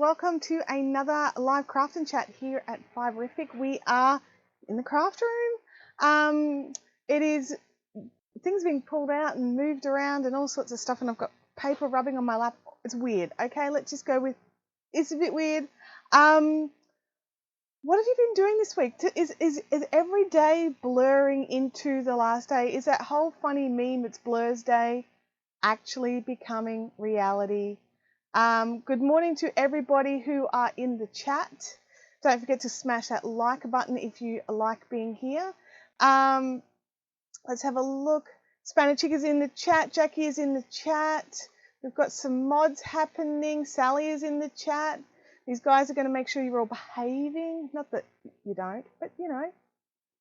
welcome to another live craft and chat here at Fiverific. We are in the craft room. It is things being pulled out and moved around and all sorts of stuff, and I've got paper rubbing on my lap. It's weird. Okay, let's just go with it's a bit weird. What have you been doing this week? Is every day blurring into the last day? Is that whole funny meme, it's Blur's Day, actually becoming reality? Good morning to everybody who are in the chat. Don't forget to smash that like button if you like being here. Let's have a look. Spanish Chick is in the chat. Jackie is in the chat. We've got some mods happening. Sally is in the chat. These guys are going to make sure you're all behaving. Not that you don't, but you know,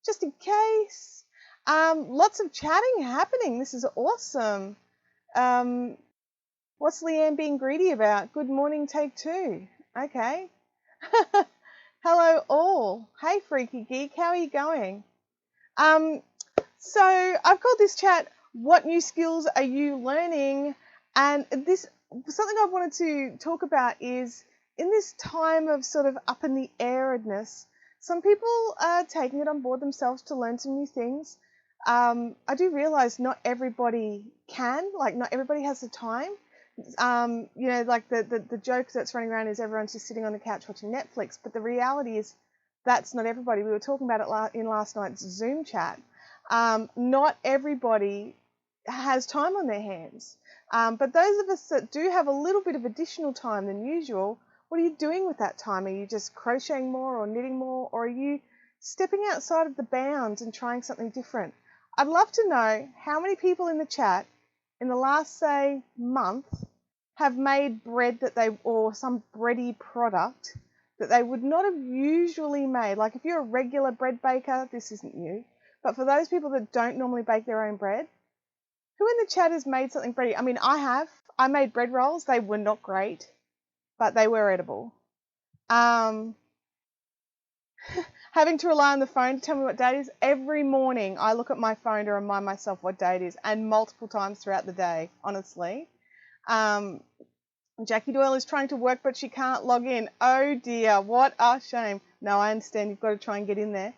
just in case. Lots of chatting happening. This is awesome. What's Leanne being greedy about? Good morning, take two. Okay. Hello all. Hey Freaky Geek, how are you going? So I've called this chat, what new skills are you learning? And this, something I wanted to talk about is, in this time of sort of up in the airedness, some people are taking it on board themselves to learn some new things. I do realize not everybody can, like not everybody has the time. You know, like the joke that's running around is everyone's just sitting on the couch watching Netflix, but the reality is that's not everybody. We were talking about it in last night's Zoom chat. Not everybody has time on their hands, but those of us that do have a little bit of additional time than usual, what are you doing with that time? Are you just crocheting more or knitting more, or are you stepping outside of the bounds and trying something different? I'd love to know how many people in the chat in the last, say, month have made bread that they, or some bready product that they would not have usually made. Like if you're a regular bread baker, this isn't you. But for those people that don't normally bake their own bread, who in the chat has made something bready? I mean, I have. I made bread rolls. They were not great, but they were edible. Having to rely on the phone to tell me what day it is. Every morning I look at my phone to remind myself what day it is, and multiple times throughout the day, honestly. Jackie Doyle is trying to work, but she can't log in. Oh dear, what a shame. No, I understand, you've got to try and get in there.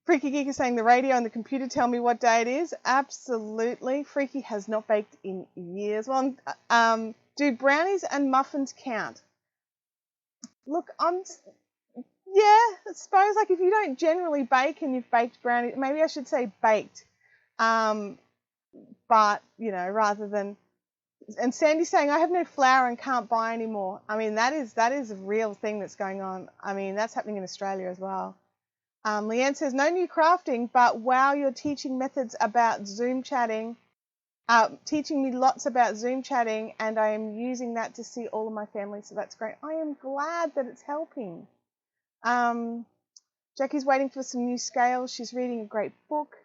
Freaky Geek is saying the radio and the computer tell me what day it is. Absolutely. Freaky has not baked in years. Well, do brownies and muffins count? Look, yeah, I suppose, like if you don't generally bake and you've baked brownies, maybe I should say baked. But, you know, rather than, and Sandy's saying, I have no flour and can't buy anymore. I mean, that is a real thing that's going on. I mean, that's happening in Australia as well. Leanne says, no new crafting, but wow, you're teaching methods about Zoom chatting, teaching me lots about Zoom chatting, and I am using that to see all of my family, so that's great. I am glad that it's helping. Jackie's waiting for some new scales. She's reading a great book.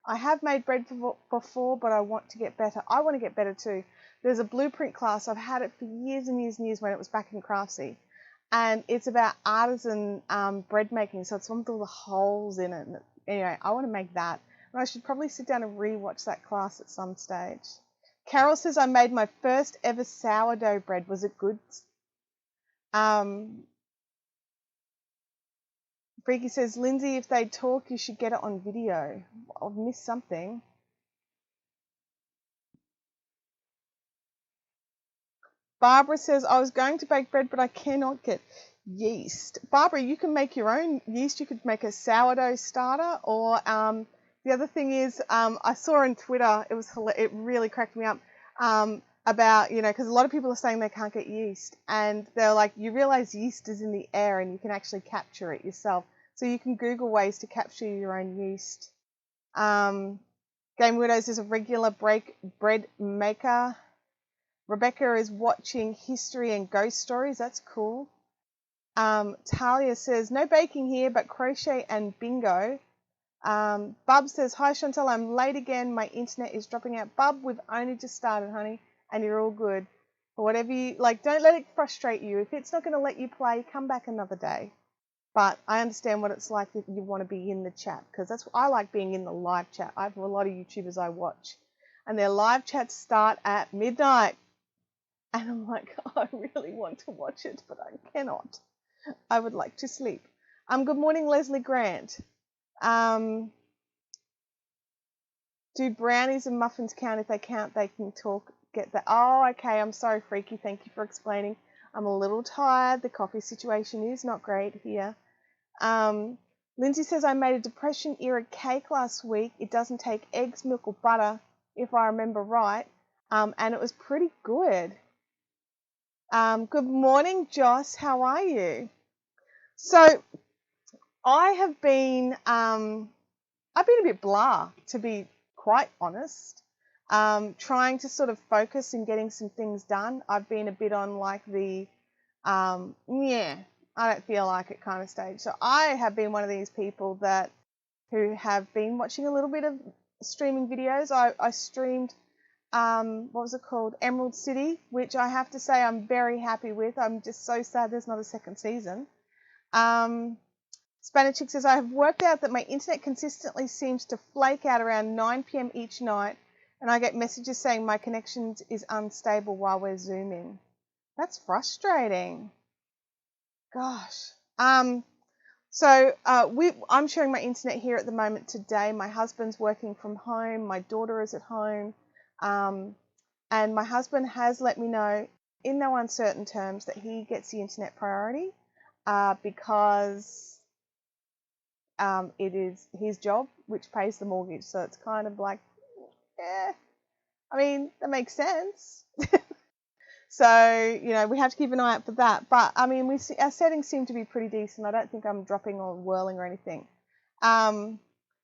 I have made bread before, but I want to get better. I want to get better too. There's a blueprint class. I've had it for years and years and years when it was back in Craftsy. And it's about artisan bread making. So it's one with all the holes in it. And anyway, I want to make that. And I should probably sit down and re-watch that class at some stage. Carol says, I made my first ever sourdough bread. Was it good? Freaky says, Lindsay, if they talk, you should get it on video. I've missed something. Barbara says, I was going to bake bread, but I cannot get yeast. Barbara, you can make your own yeast. You could make a sourdough starter, or the other thing is, I saw on Twitter, it really cracked me up, about, you know, because a lot of people are saying they can't get yeast, and they're like, you realize yeast is in the air and you can actually capture it yourself. So you can Google ways to capture your own yeast. Game Widows is a regular bread maker. Rebecca is watching history and ghost stories. That's cool. Talia says, no baking here, but crochet and bingo. Bub says, hi Chantal, I'm late again. My internet is dropping out. Bub, we've only just started, honey, and you're all good. But whatever you, like, don't let it frustrate you. If it's not going to let you play, come back another day. But I understand what it's like if you want to be in the chat, because I like being in the live chat. I have a lot of YouTubers I watch, and their live chats start at midnight. And I'm like, oh, I really want to watch it, but I cannot. I would like to sleep. Good morning, Leslie Grant. Do brownies and muffins count? If they count, they can talk. Get that. Oh, okay. I'm sorry, Freaky. Thank you for explaining. I'm a little tired. The coffee situation is not great here. Lindsay says, I made a Depression era cake last week. It doesn't take eggs, milk, or butter, if I remember right. And it was pretty good. Good morning, Joss. How are you? So I have been, I've been a bit blah, to be quite honest. Trying to sort of focus and getting some things done. I've been a bit on like the, yeah, I don't feel like it kind of stage. So I have been one of these people who have been watching a little bit of streaming videos. I streamed, what was it called? Emerald City, which I have to say I'm very happy with. I'm just so sad there's not a second season. Spanish Chick says, I have worked out that my internet consistently seems to flake out around 9 p.m. each night, and I get messages saying my connection is unstable while we're Zooming. That's frustrating. Gosh. So I'm sharing my internet here at the moment today. My husband's working from home. My daughter is at home. And my husband has let me know in no uncertain terms that he gets the internet priority because it is his job which pays the mortgage. So it's kind of like, I mean, that makes sense. So, we have to keep an eye out for that. But, I mean, our settings seem to be pretty decent. I don't think I'm dropping or whirling or anything.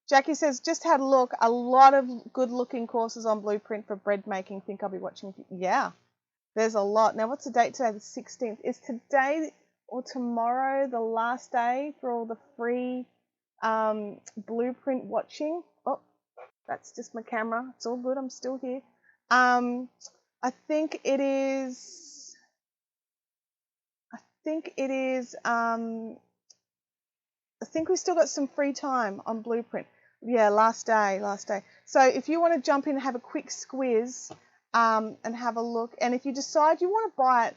Jackie says, just had a look. A lot of good-looking courses on Blueprint for bread making. Think I'll be watching. Yeah, there's a lot. Now, what's the date today? The 16th. Is today or tomorrow the last day for all the free Blueprint watching? Oh, that's just my camera. It's all good. I'm still here. I think it is, I think we've still got some free time on Blueprint. Yeah, last day. So if you want to jump in and have a quick squiz and have a look, and if you decide you want to buy it,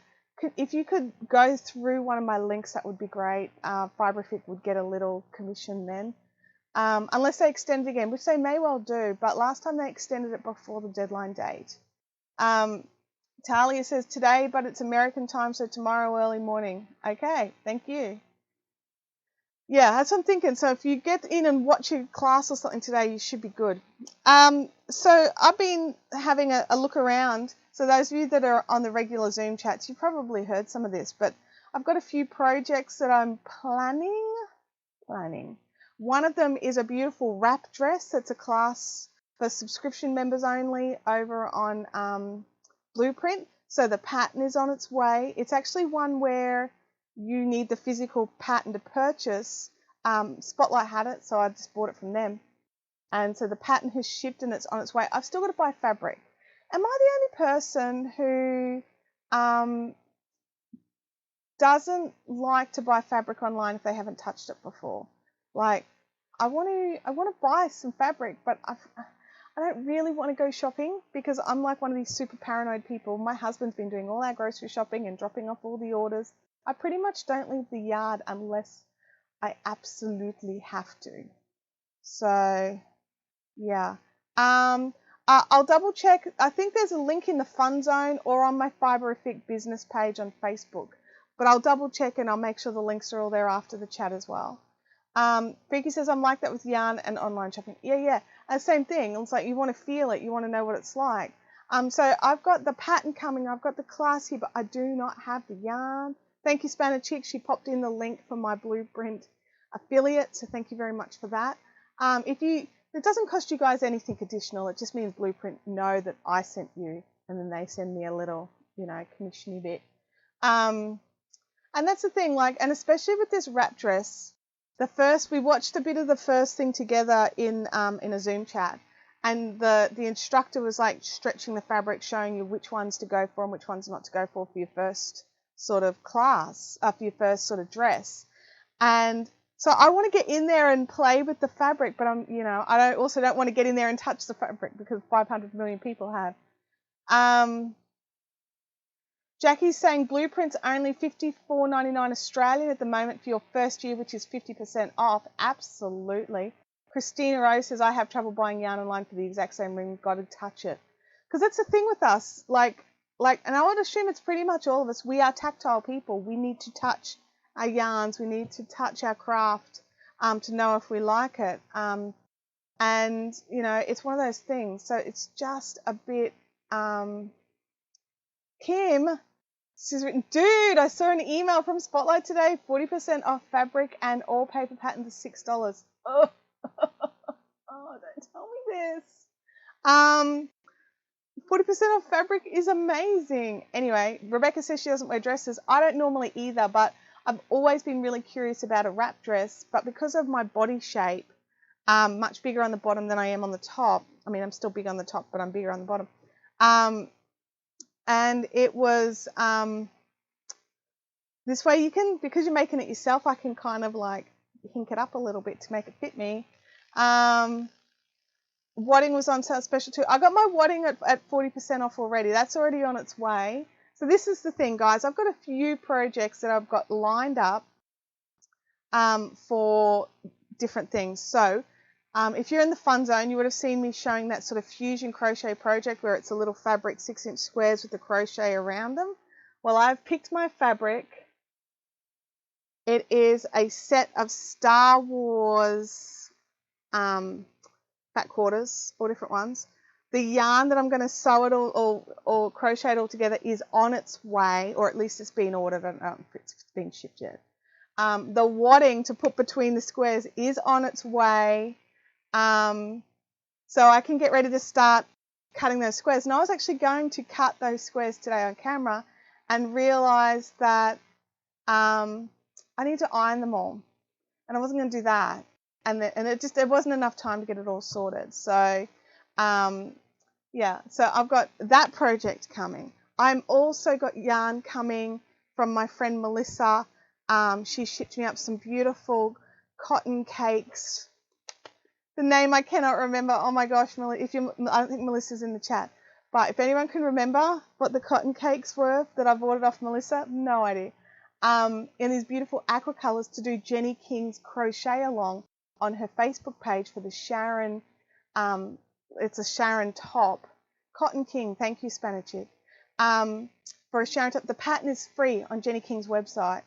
if you could go through one of my links, that would be great. Fiberfit would get a little commission then. Unless they extend it again, which they may well do, but last time they extended it before the deadline date. Talia says today, but it's American time, so tomorrow early morning. Okay, thank you. Yeah, that's what I'm thinking. So if you get in and watch a class or something today, you should be good. So I've been having a look around. So those of you that are on the regular Zoom chats, you've probably heard some of this, but I've got a few projects that I'm planning. One of them is a beautiful wrap dress. That's a class for subscription members only over on Blueprint. So the pattern is on its way. It's actually one where you need the physical pattern to purchase. Spotlight had it, so I just bought it from them. And so the pattern has shipped and it's on its way. I've still got to buy fabric. Am I the only person who doesn't like to buy fabric online if they haven't touched it before? Like, I want to buy some fabric, but I don't really want to go shopping because I'm like one of these super paranoid people. My husband's been doing all our grocery shopping and dropping off all the orders. I pretty much don't leave the yard unless I absolutely have to. So, yeah. I'll double check. I think there's a link in the Fun Zone or on my Fiberific business page on Facebook. But I'll double check and I'll make sure the links are all there after the chat as well. Freaky says, I'm like that with yarn and online shopping. Yeah. Same thing. It's like you want to feel it. You want to know what it's like. So I've got the pattern coming. I've got the class here, but I do not have the yarn. Thank you, Spanish Chick. She popped in the link for my Blueprint affiliate. So thank you very much for that. It doesn't cost you guys anything additional. It just means Blueprint know that I sent you, and then they send me a little, commissiony bit. And that's the thing, and especially with this wrap dress, we watched a bit of the first thing together in a Zoom chat, and the instructor was like stretching the fabric, showing you which ones to go for and which ones not to go for your first sort of class, for your first sort of dress. And so I want to get in there and play with the fabric, but I don't want to get in there and touch the fabric because 500 million people have. Jackie's saying blueprints only $54.99 Australian at the moment for your first year, which is 50% off. Absolutely. Christina Rose says, I have trouble buying yarn online for the exact same ring. Got to touch it. Because that's the thing with us. Like, and I would assume it's pretty much all of us. We are tactile people. We need to touch our yarns. We need to touch our craft to know if we like it. And, you know, it's one of those things. So it's just a bit... Kim, she's written, dude, I saw an email from Spotlight today, 40% off fabric and all paper patterns are $6. Oh, oh, don't tell me this. 40% off fabric is amazing. Anyway, Rebecca says she doesn't wear dresses. I don't normally either, but I've always been really curious about a wrap dress. But because of my body shape, much bigger on the bottom than I am on the top. I mean, I'm still big on the top, but I'm bigger on the bottom. And it was this way you can, because you're making it yourself, I can kind of like hink it up a little bit to make it fit me. Wadding was on sale special too. I got my wadding at 40% off already. That's already on its way. So this is the thing, guys. I've got a few projects that I've got lined up for different things. So if you're in the fun zone, you would have seen me showing that sort of fusion crochet project where it's a little fabric 6-inch squares with the crochet around them. Well, I've picked my fabric. It is a set of Star Wars fat quarters, 4 different ones. The yarn that I'm going to sew it all or crochet it all together is on its way, or at least it's been ordered. I don't know if it's been shipped yet. The wadding to put between the squares is on its way. So I can get ready to start cutting those squares. And I was actually going to cut those squares today on camera and realised that I need to iron them all. And I wasn't going to do that. And there wasn't enough time to get it all sorted. So, yeah, so I've got that project coming. I'm also got yarn coming from my friend Melissa. She shipped me up some beautiful cotton cakes. The name I cannot remember. Oh my gosh, I don't think Melissa's in the chat. But if anyone can remember what the cotton cakes were that I've ordered off Melissa, no idea. In these beautiful aqua colours to do Jenny King's crochet along on her Facebook page for the Sharon. It's a Sharon top. Cotton King, thank you, Spanichick. For a Sharon top. The pattern is free on Jenny King's website.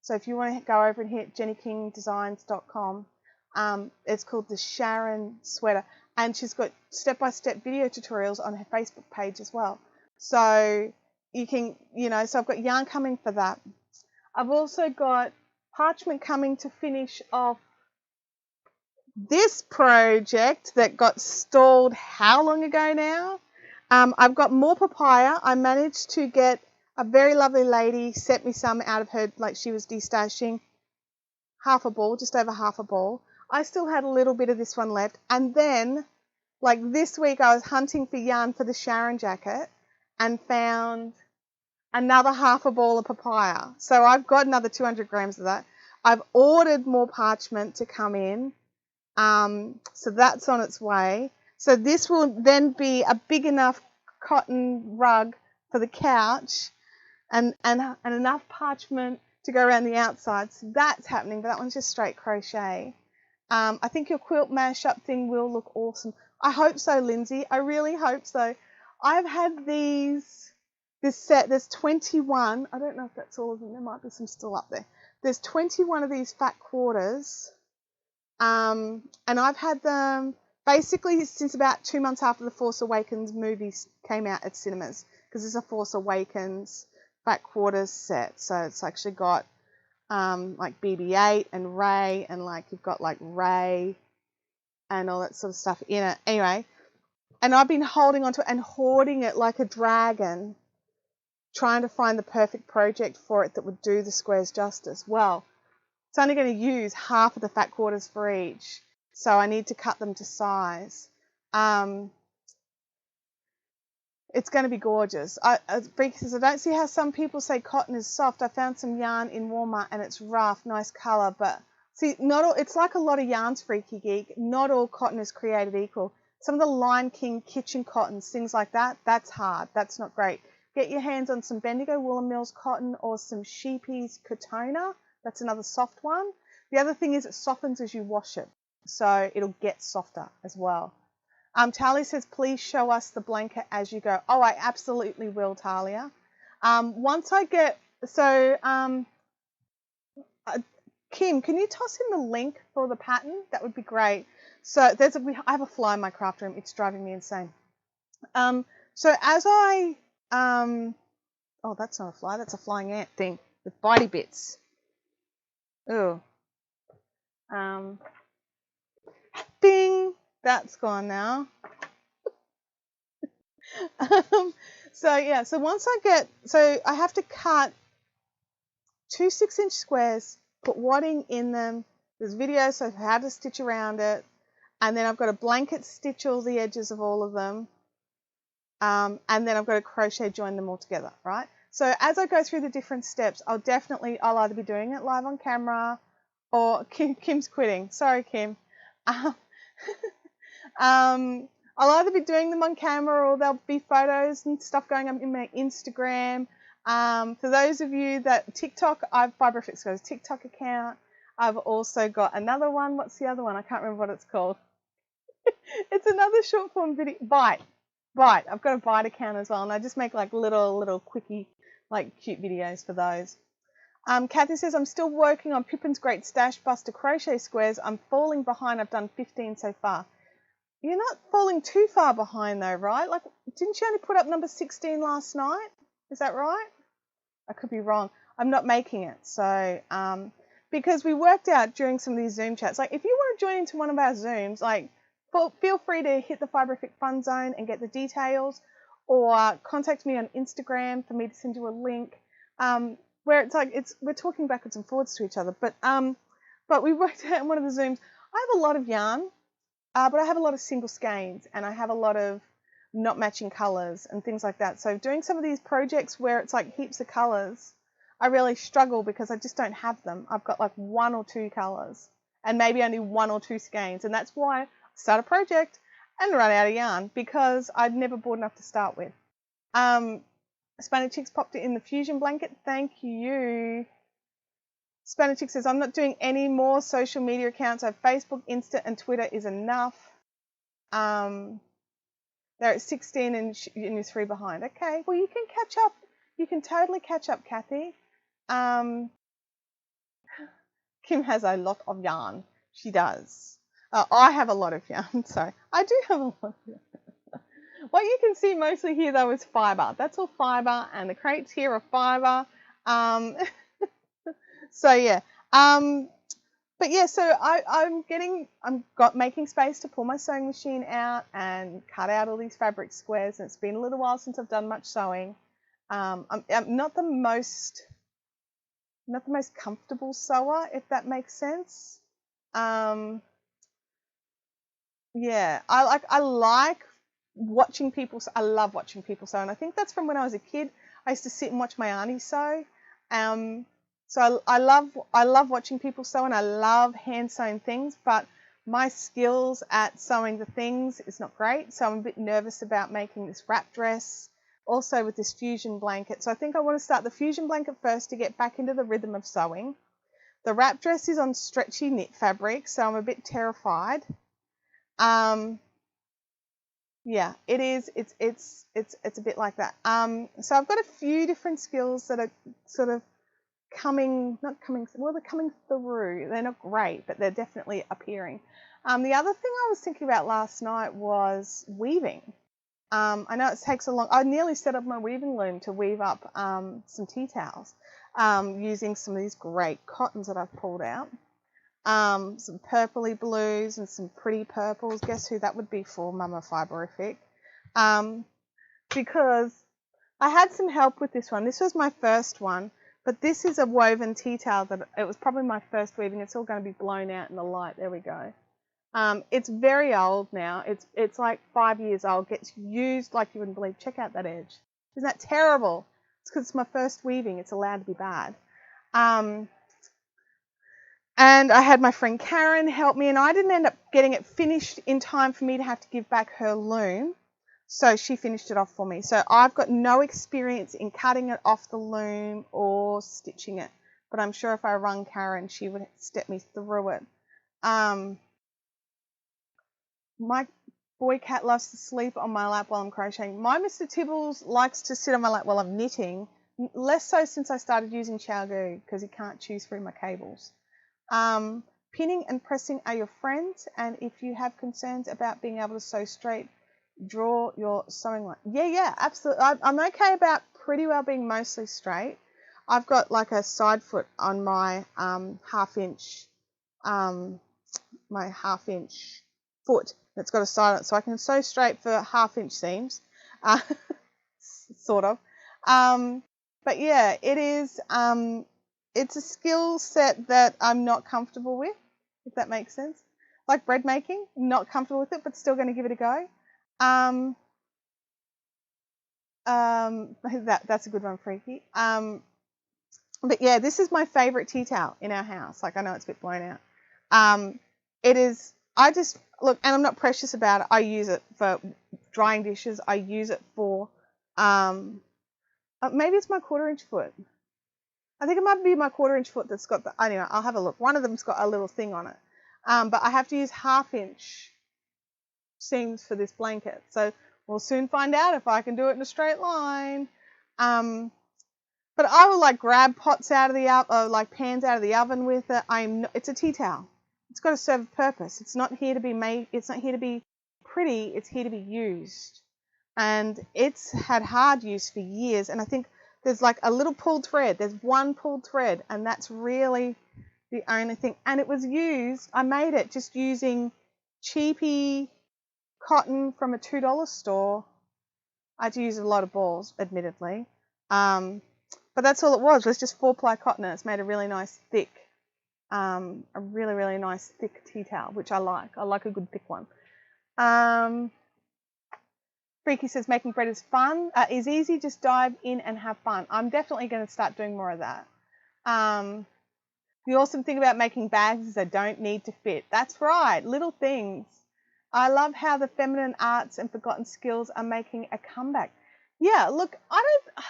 So if you want to go over and hit jennykingdesigns.com, it's called the Sharon sweater. And she's got step-by-step video tutorials on her Facebook page as well. So you can, so I've got yarn coming for that. I've also got parchment coming to finish off this project that got stalled how long ago now? I've got more papaya. I managed to get a very lovely lady sent me some out of her, like she was destashing half a ball, just over half a ball. I still had a little bit of this one left. And then, like this week, I was hunting for yarn for the Sharon jacket and found another half a ball of papaya. So I've got another 200 grams of that. I've ordered more parchment to come in. So that's on its way. So this will then be a big enough cotton rug for the couch and enough parchment to go around the outside. So that's happening, but that one's just straight crochet. I think your quilt mashup thing will look awesome. I hope so, Lindsay. I really hope so. I've had this set. There's 21. I don't know if that's all of them. There might be some still up there. There's 21 of these fat quarters. And I've had them basically since about 2 months after the Force Awakens movies came out at cinemas, because it's a Force Awakens fat quarters set. So it's actually got like BB-8 and Rey, and like you've got like Rey and all that sort of stuff in it. Anyway, and I've been holding onto it and hoarding it like a dragon, trying to find the perfect project for it that would do the squares justice. Well, it's only going to use half of the fat quarters for each, so I need to cut them to size. It's going to be gorgeous. Freaky says, I don't see how some people say cotton is soft. I found some yarn in Walmart and it's rough, nice colour. But see, not all. It's like a lot of yarns, Freaky Geek. Not all cotton is created equal. Some of the Lion King kitchen cottons, things like that, that's hard. That's not great. get your hands on some Bendigo Woolen Mills cotton or some Sheepy's Katona. That's another soft one. The other thing is it softens as you wash it, so it'll get softer as well. Talia says, please show us the blanket as you go. Oh, I absolutely will, Talia. Once I get, Kim, can you toss in the link for the pattern? That would be great. So I have a fly in my craft room. It's driving me insane. So as I, oh, that's not a fly. That's a flying ant thing with bitey bits. Ooh. Bing. That's gone now. So once I have to cut 2 6-inch squares, put wadding in them. There's videos of how to stitch around it. And then I've got to blanket stitch all the edges of all of them. And then I've got to crochet join them all together, right? So as I go through the different steps, I'll either be doing it live on camera or Kim's quitting. Sorry, Kim. I'll either be doing them on camera or there'll be photos and stuff going up in my Instagram. For those of you that TikTok, Fibrofix goes TikTok account. I've also got another one. What's the other one? I can't remember what it's called. It's another short form video. Bite. I've got a Bite account as well, and I just make like little quickie, like cute videos for those. Kathy says, I'm still working on Pippin's Great Stash Buster crochet squares. I'm falling behind. I've done 15 so far. You're not falling too far behind though, right? Like, didn't you only put up number 16 last night? Is that right? I could be wrong. I'm not making it. So, because we worked out during some of these Zoom chats, like if you want to join into one of our Zooms, like feel free to hit the Fibrific Fun Zone and get the details, or contact me on Instagram for me to send you a link, where it's like, we're talking backwards and forwards to each other. But we worked out in one of the Zooms, I have a lot of yarn, but I have a lot of single skeins, and I have a lot of not matching colours and things like that. So doing some of these projects where it's like heaps of colours, I really struggle because I just don't have them. I've got like 1 or 2 colours and maybe only 1 or 2 skeins, and that's why I start a project and run out of yarn because I'd never bought enough to start with. Spanish Chicks popped it in the fusion blanket. Thank you. Spanish Chick says, I'm not doing any more social media accounts. So Facebook, Insta, and Twitter is enough. They're at 16 and you're 3 behind. Okay, well, you can catch up. You can totally catch up, Kathy. Kim has a lot of yarn. She does. I have a lot of yarn. Sorry, I do have a lot of yarn. What you can see mostly here, though, is fibre. That's all fibre, and the crates here are fibre. So, yeah. But yeah, so I'm making space to pull my sewing machine out and cut out all these fabric squares. And it's been a little while since I've done much sewing. I'm not the most comfortable sewer, if that makes sense. Yeah, I like watching people. I love watching people sew, and I think that's from when I was a kid. I used to sit and watch my auntie sew. So I love watching people sew, and I love hand sewn things, but my skills at sewing the things is not great. So I'm a bit nervous about making this wrap dress, also with this fusion blanket. So I think I want to start the fusion blanket first to get back into the rhythm of sewing. The wrap dress is on stretchy knit fabric, so I'm a bit terrified. Yeah, it is. It's a bit like that. So I've got a few different skills that are sort of they're coming through. They're not great, but they're definitely appearing. The other thing I was thinking about last night was weaving. I know it takes I nearly set up my weaving loom to weave up some tea towels using some of these great cottons that I've pulled out. Some purpley blues and some pretty purples. Guess who that would be for, Mama Fiberific? Because I had some help with this one. This was my first one, but this is a woven tea towel that it was probably my first weaving. It's all going to be blown out in the light. There we go. It's very old now. It's like 5 years old. Gets used like you wouldn't believe. Check out that edge. Isn't that terrible? It's because it's my first weaving. It's allowed to be bad. And I had my friend Karen help me, and I didn't end up getting it finished in time for me to have to give back her loom. So she finished it off for me. So I've got no experience in cutting it off the loom or stitching it. But I'm sure if I rung Karen, she would step me through it. My boy cat loves to sleep on my lap while I'm crocheting. My Mr. Tibbles likes to sit on my lap while I'm knitting. Less so since I started using Xiaogu because he can't choose through my cables. Pinning and pressing are your friends, and if you have concerns about being able to sew straight, draw your sewing line. Yeah, absolutely. I'm okay about pretty well being mostly straight. I've got like a side foot on my half-inch foot that's got a side on it, so I can sew straight for half-inch seams, sort of. But yeah, it is. It's a skill set that I'm not comfortable with, if that makes sense. Like bread making, not comfortable with it, but still going to give it a go. That's a good one, Freaky. But yeah, this is my favourite tea towel in our house. Like, I know it's a bit blown out. It is. I just look, and I'm not precious about it. I use it for drying dishes. I use it for maybe it's my 1/4-inch foot. I think it might be my 1/4-inch foot that's got the. Anyway, I'll have a look. One of them's got a little thing on it. But I have to use 1/2-inch seams for this blanket. So we'll soon find out if I can do it in a straight line. But I will like grab pots out of the oven, or like pans out of the oven with it. It's a tea towel. It's got to serve a purpose. It's not here to be made. It's not here to be pretty. It's here to be used. And it's had hard use for years. And I think there's like a little pulled thread. There's one pulled thread, and that's really the only thing. And it was used. I made it just using cheapy cotton from a $2 store. I had to use a lot of balls, admittedly. But that's all it was. It was just 4-ply cotton, and it's made a really nice thick, a really, really nice thick tea towel, which I like. I like a good thick one. Freaky says making bread is fun. Is easy, just dive in and have fun. I'm definitely going to start doing more of that. The awesome thing about making bags is they don't need to fit. That's right, little things. I love how the feminine arts and forgotten skills are making a comeback. Yeah, look, I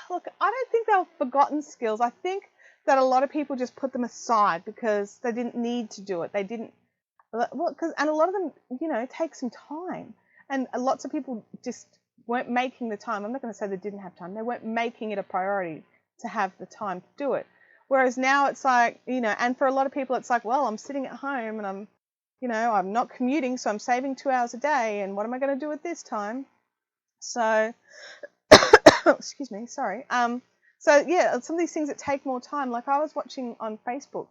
don't think they're forgotten skills. I think that a lot of people just put them aside because they didn't need to do it. They didn't, and a lot of them, take some time. And lots of people just weren't making the time. I'm not going to say they didn't have time. They weren't making it a priority to have the time to do it. Whereas now it's like, and for a lot of people it's like, well, I'm sitting at home and I'm not commuting, so I'm saving 2 hours a day, and what am I going to do with this time? So, excuse me, sorry. So yeah, some of these things that take more time. Like I was watching on Facebook,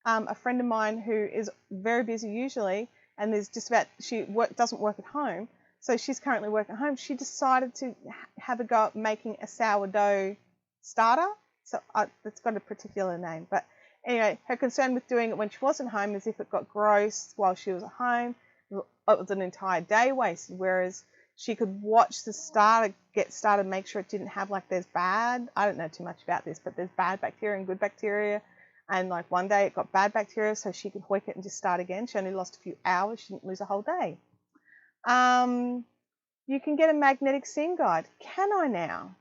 a friend of mine who is very busy usually, and doesn't work at home, so she's currently working at home. She decided to have a go at making a sourdough starter. So it's got a particular name, but anyway, her concern with doing it when she wasn't home is if it got gross while she was at home, it was an entire day wasted, whereas she could watch the starter get started, make sure it didn't have I don't know too much about this, but there's bad bacteria and good bacteria. And like one day it got bad bacteria, so she could hoik it and just start again. She only lost a few hours. She didn't lose a whole day. You can get a magnetic seam guide. Can I now?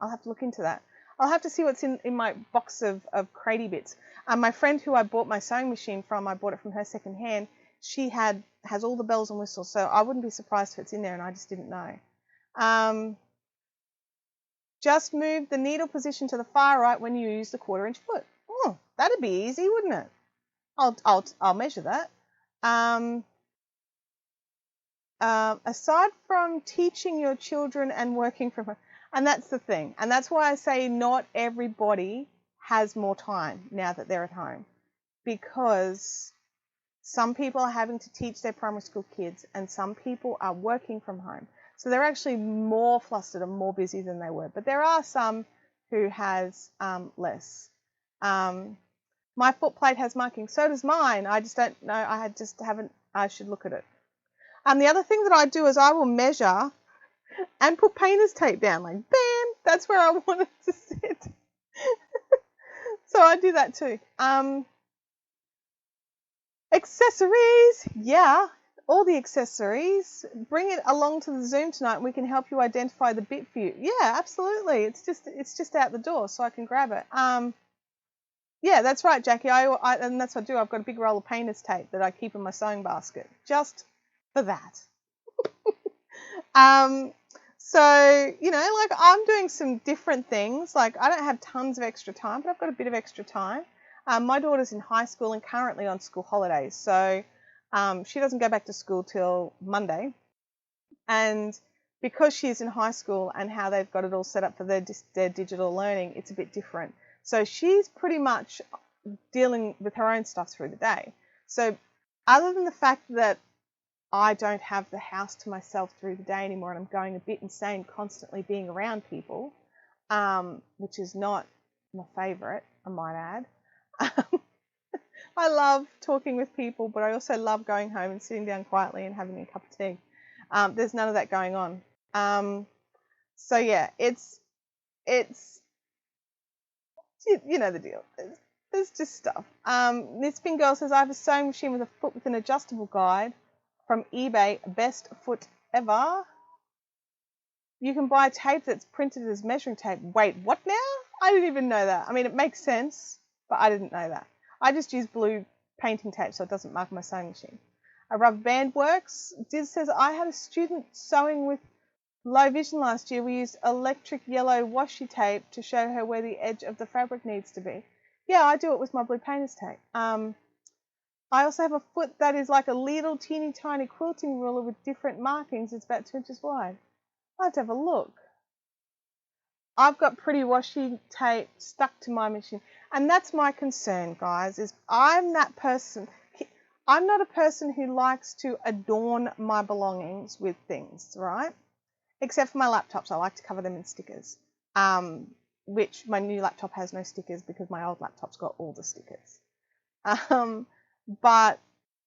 I'll have to look into that. I'll have to see what's in my box of cratey bits. My friend who I bought my sewing machine from, I bought it from her second hand. She has all the bells and whistles, so I wouldn't be surprised if it's in there and I just didn't know. Just move the needle position to the far right when you use the 1/4-inch foot. Oh, that'd be easy, wouldn't it? I'll measure that. Aside from teaching your children and working from home, and that's the thing, and that's why I say not everybody has more time now that they're at home, because some people are having to teach their primary school kids and some people are working from home. So they're actually more flustered and more busy than they were. But there are some who has less. My foot plate has marking. So does mine. I just don't know. I should look at it. The other thing that I do is I will measure and put painter's tape down. Like, bam, that's where I want it to sit. So I do that too. Accessories, yeah. all the accessories. Bring it along to the Zoom tonight and we can help you identify the bit for you. Yeah, absolutely. It's just out the door, so I can grab it. Yeah, that's right, Jackie. And that's what I do. I've got a big roll of painter's tape that I keep in my sewing basket just for that. So, you know, like I'm doing some different things. Like I don't have tons of extra time, but I've got a bit of extra time. My daughter's in high school and currently on school holidays. So she doesn't go back to school till Monday. And because she's in high school and how they've got it all set up for their digital learning, it's a bit different. So she's pretty much dealing with her own stuff through the day. So other than the fact that I don't have the house to myself through the day anymore and I'm going a bit insane constantly being around people, which is not my favourite, I might add. I love talking with people, but I also love going home and sitting down quietly and having a cup of tea. There's none of that going on. So yeah, it's you know the deal. There's just stuff. This Spin Girl says, I have a sewing machine with a foot with an adjustable guide from eBay, best foot ever. You can buy tape that's printed as measuring tape. Wait, what now? I didn't even know that. I mean, it makes sense, but I didn't know that. I just use blue painting tape so it doesn't mark my sewing machine. A rubber band works. Diz says, I had a student sewing with low vision last year. We used electric yellow washi tape to show her where the edge of the fabric needs to be. Yeah, I do it with my blue painter's tape. I also have a foot that is like a little teeny tiny quilting ruler with different markings. It's about 2 inches wide. I'll have to have a look. I've got pretty washi tape stuck to my machine. And that's my concern, guys, is I'm that person. I'm not a person who likes to adorn my belongings with things, right? Except for my laptops. I like to cover them in stickers, which my new laptop has no stickers because my old laptop's got all the stickers. But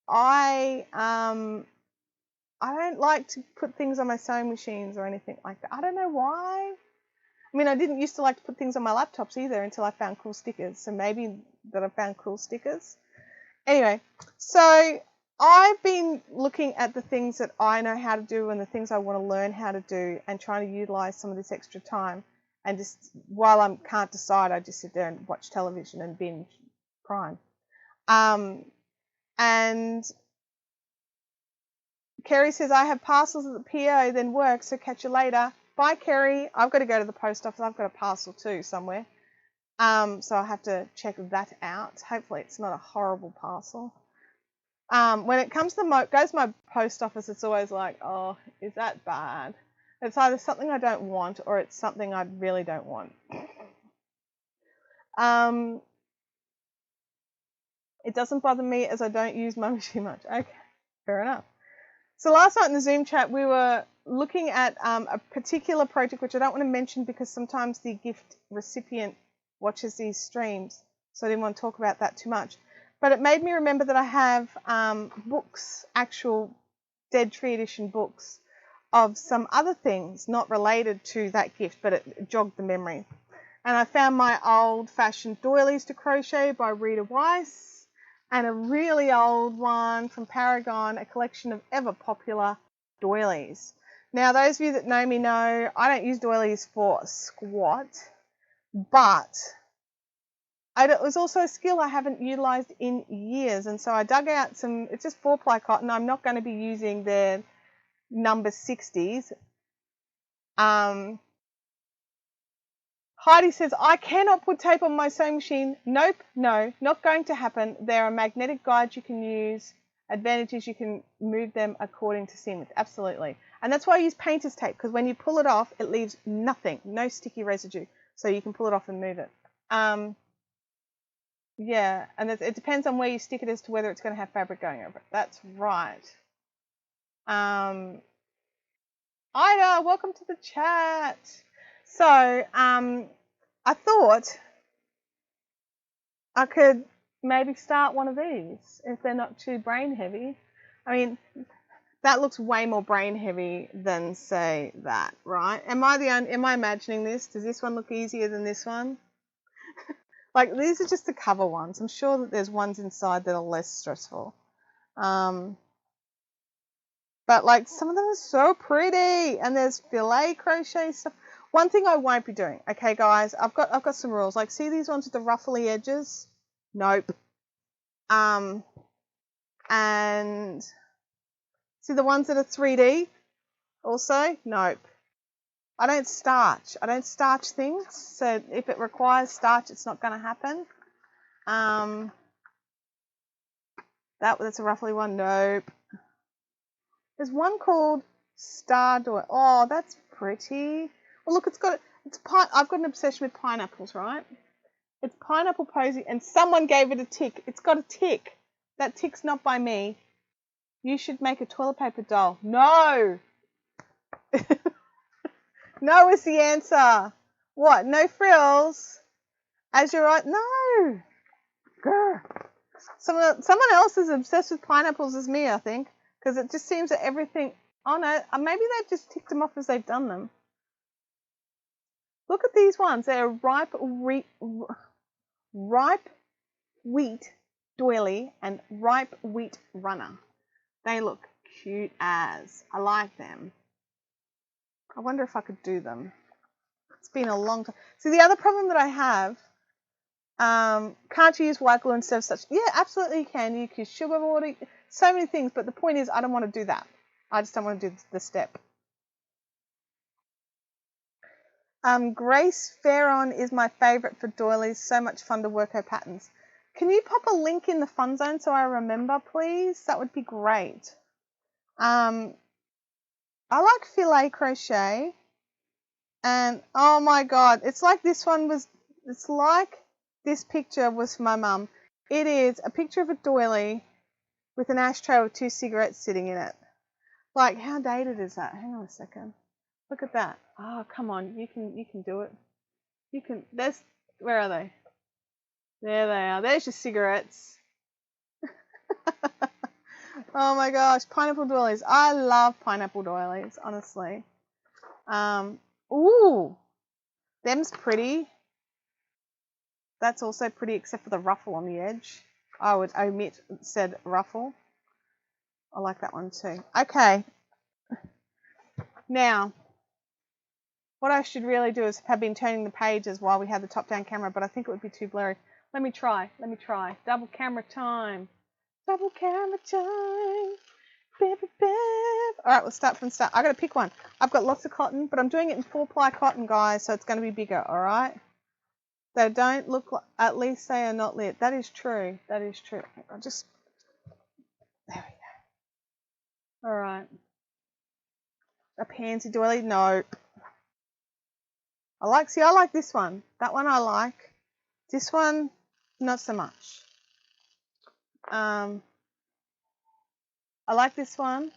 I don't like to put things on my sewing machines or anything like that. I don't know why. I mean, I didn't used to like to put things on my laptops either until I found cool stickers. So maybe that I found cool stickers. Anyway, so I've been looking at the things that I know how to do and the things I want to learn how to do and trying to utilize some of this extra time. And just while I can't decide, I just sit there and watch television and binge crime. And Kerry says, I have parcels at the PO, then work, so catch you later. Bye, Kerry. I've got to go to the post office. I've got a parcel too somewhere. So I'll have to check that out. Hopefully it's not a horrible parcel. When it comes to goes to my post office, it's always like, oh, is that bad? It's either something I don't want or it's something I really don't want. It doesn't bother me as I don't use my machine much. Okay, fair enough. So last night in the Zoom chat, we were looking at a particular project, which I don't want to mention because sometimes the gift recipient watches these streams, so I didn't want to talk about that too much. But it made me remember that I have books, actual Dead Tree Edition books, of some other things not related to that gift, but it jogged the memory. And I found my old-fashioned doilies to crochet by Rita Weiss, and a really old one from Paragon, a collection of ever-popular doilies. Now, those of you that know me know I don't use doilies for squat, but it was also a skill I haven't utilised in years, and so I dug out some, it's just 4-ply cotton. I'm not going to be using their number 60s. Heidi says, I cannot put tape on my sewing machine. Nope, no, not going to happen. There are magnetic guides you can use. Advantages, you can move them according to seam width. Absolutely. And that's why I use painter's tape, because when you pull it off, it leaves nothing, no sticky residue. So you can pull it off and move it. Yeah, and it depends on where you stick it as to whether it's going to have fabric going over it. That's right. Ida, welcome to the chat. So, I thought I could maybe start one of these if they're not too brain heavy. I mean, that looks way more brain heavy than, say, that, right? Am I imagining this? Does this one look easier than this one? Like, these are just the cover ones. I'm sure that there's ones inside that are less stressful. But like some of them are so pretty, and there's filet crochet stuff. One thing I won't be doing, okay, guys, I've got some rules. Like, see these ones with the ruffly edges? Nope. And see the ones that are 3D? Also, nope. I don't starch. I don't starch things. So if it requires starch, it's not going to happen. That's a ruffly one. Nope. There's one called Star Doily. Oh, that's pretty. Well, look, I've got an obsession with pineapples, right? It's pineapple posy, and someone gave it a tick. It's got a tick. That tick's not by me. You should make a toilet paper doll. No. No is the answer. What? No frills? As you're right? No. Grr. Someone else is obsessed with pineapples as me, I think, because it just seems that everything. Oh no, maybe they've just ticked them off as they've done them. Look at these ones. They're ripe wheat doily and ripe wheat runner. They look cute as. I like them. I wonder if I could do them. It's been a long time. See, the other problem that I have, can't you use white glue instead of such? Yeah, absolutely you can. You can use sugar water, so many things. But the point is, I don't want to do that. I just don't want to do the step. Grace Farron is my favourite for doilies. So much fun to work her patterns. Can you pop a link in the fun zone so I remember, please? That would be great. I like filet crochet. And oh my god, it's like this picture was for my mum. It is a picture of a doily with an ashtray with 2 cigarettes sitting in it. Like, how dated is that? Hang on a second. Look at that. Oh, come on, you can do it. Where are they? There they are. There's your cigarettes. Oh my gosh, pineapple doilies. I love pineapple doilies, honestly. Ooh, them's pretty. That's also pretty, except for the ruffle on the edge. I would omit said ruffle. I like that one too. Okay. Now, what I should really do is have been turning the pages while we had the top-down camera, but I think it would be too blurry. Let me try. Double camera time. Double camera time. Beep, beep, beep. All right, we'll start from the start. I got to pick one. I've got lots of cotton, but I'm doing it in 4-ply cotton, guys, so it's going to be bigger, all right? They don't look like, at least they are not lit. That is true. That is true. There we go. All right. A pansy doily? No. I like this one. That one I like. This one, not so much. I like this one.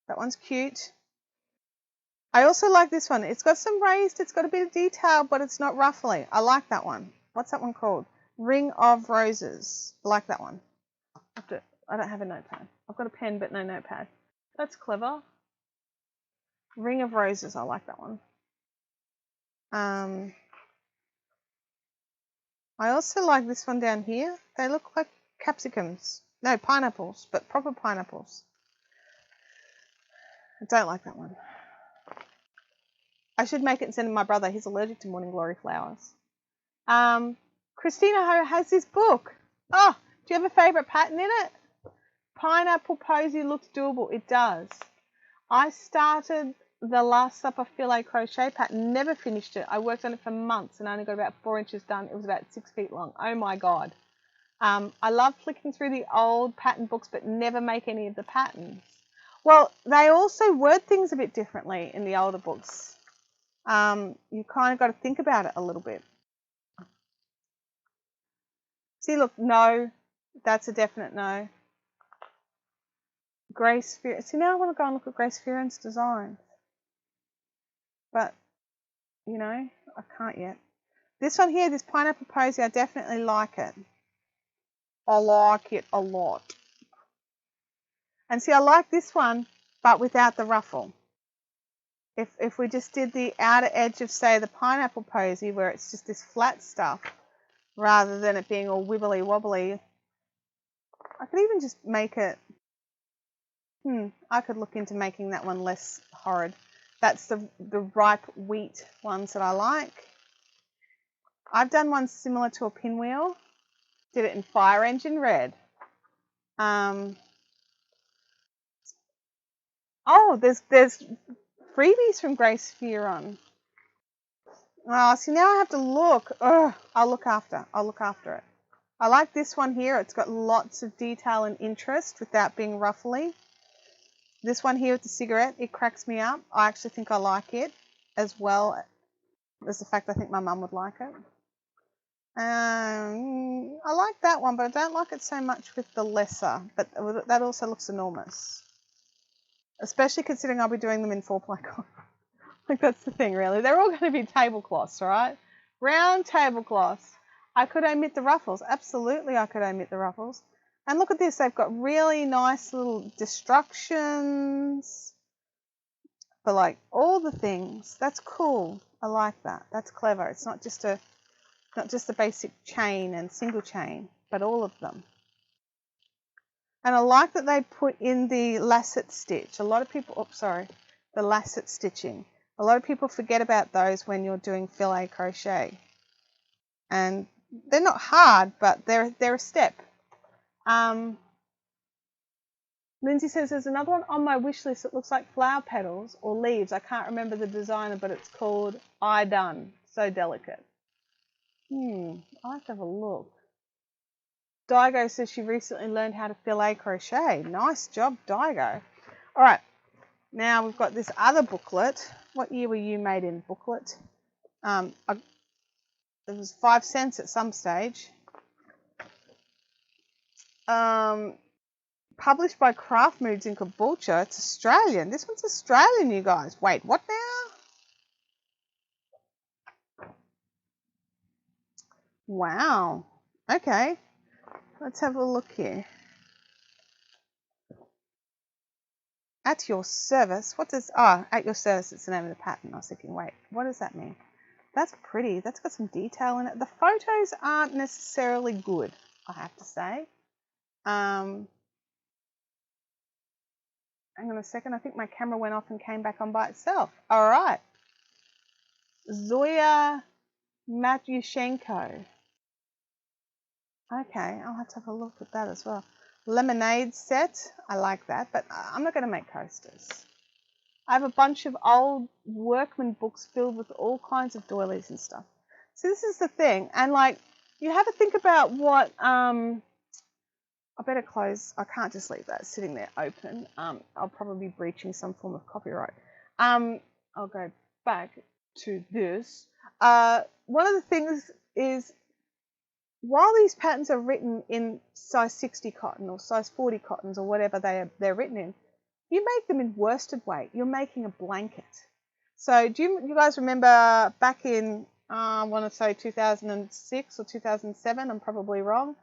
That one's cute. I also like this one. It's got some raised, it's got a bit of detail, but it's not ruffly. I like that one. What's that one called? Ring of Roses. I like that one. I don't have a notepad. I've got a pen, but no notepad. That's clever. Ring of Roses. I like that one. I also like this one down here. They look like capsicums. No, pineapples, but proper pineapples. I don't like that one. I should make it and send it to my brother. He's allergic to morning glory flowers. Christina Ho has this book. Oh, do you have a favourite pattern in it? Pineapple Posy looks doable. It does. I started the Last Supper filet crochet pattern, never finished it. I worked on it for months and only got about 4 inches done. It was about 6 feet long. Oh my God. I love flicking through the old pattern books, but never make any of the patterns. Well, they also word things a bit differently in the older books. You kind of got to think about it a little bit. See, look, no, that's a definite no. Grace Fearon. See, now I want to go and look at Grace Fearon's designs. But, you know, I can't yet. This one here, this Pineapple Posy, I definitely like it. I like it a lot. And see, I like this one, but without the ruffle. If we just did the outer edge of, say, the Pineapple Posy, where it's just this flat stuff, rather than it being all wibbly wobbly, I could even just make it I could look into making that one less horrid. That's the ripe wheat ones that I like. I've done one similar to a pinwheel. Did it in Fire Engine Red. Oh, there's freebies from Grace Fearon. Oh, see, now I have to look. Oh, I'll look after it. I like this one here. It's got lots of detail and interest without being ruffly. This one here with the cigarette, it cracks me up. I actually think I like it as well as the fact I think my mum would like it. I like that one, but I don't like it so much with the lesser. But that also looks enormous. Especially considering I'll be doing them in 4-ply cotton. Like, that's the thing, really. They're all going to be tablecloths, right? Round tablecloths. I could omit the ruffles. Absolutely, I could omit the ruffles. And look at this. They've got really nice little destructions for, like, all the things. That's cool. I like that. That's clever. It's not just a basic chain and single chain, but all of them. And I like that they put in the lasset stitch. A lot of people, the lasset stitching. A lot of people forget about those when you're doing filet crochet. And they're not hard, but they're a step. Lindsay says there's another one on my wish list that looks like flower petals or leaves. I can't remember the designer, but it's called I Done. So delicate. I'll have to have a look. Daigo says she recently learned how to filet crochet. Nice job, Daigo. All right, now we've got this other booklet. What year were you made in, booklet? It was 5 cents at some stage. Published by Craft Moods in Caboolture. It's Australian. This one's Australian, you guys. Wait, what now? Wow. Okay. Let's have a look here. At your service. What does... Oh, at your service, it's the name of the pattern. I was thinking, wait, what does that mean? That's pretty. That's got some detail in it. The photos aren't necessarily good, I have to say. Hang on a second. I think my camera went off and came back on by itself. All right. Zoya Matyushenko. Okay, I'll have to have a look at that as well. Lemonade set. I like that, but I'm not going to make coasters. I have a bunch of old workman books filled with all kinds of doilies and stuff. So this is the thing. And, like, you have to think about what... I better close. I can't just leave that sitting there open. I'll probably be breaching some form of copyright. I'll go back to this. One of the things is, while these patterns are written in size 60 cotton or size 40 cottons or whatever they're written in, you make them in worsted weight. You're making a blanket. So do you guys remember back in, I want to say 2006 or 2007, I'm probably wrong,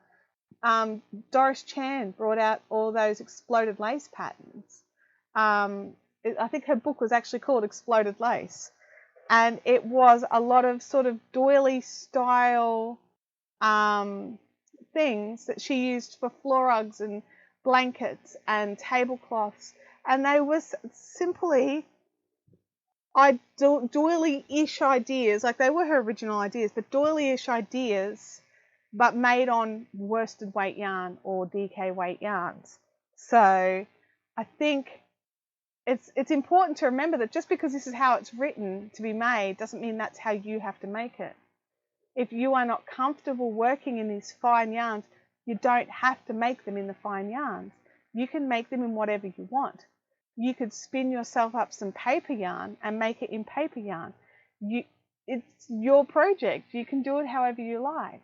Doris Chan brought out all those exploded lace patterns. I think her book was actually called Exploded Lace. And it was a lot of sort of doily style things that she used for floor rugs and blankets and tablecloths. And they were simply doily-ish ideas. Like, they were her original ideas, but doily-ish ideas, but made on worsted weight yarn or DK weight yarns. So I think it's important to remember that just because this is how it's written to be made doesn't mean that's how you have to make it. If you are not comfortable working in these fine yarns, you don't have to make them in the fine yarns. You can make them in whatever you want. You could spin yourself up some paper yarn and make it in paper yarn. It's your project. You can do it however you like.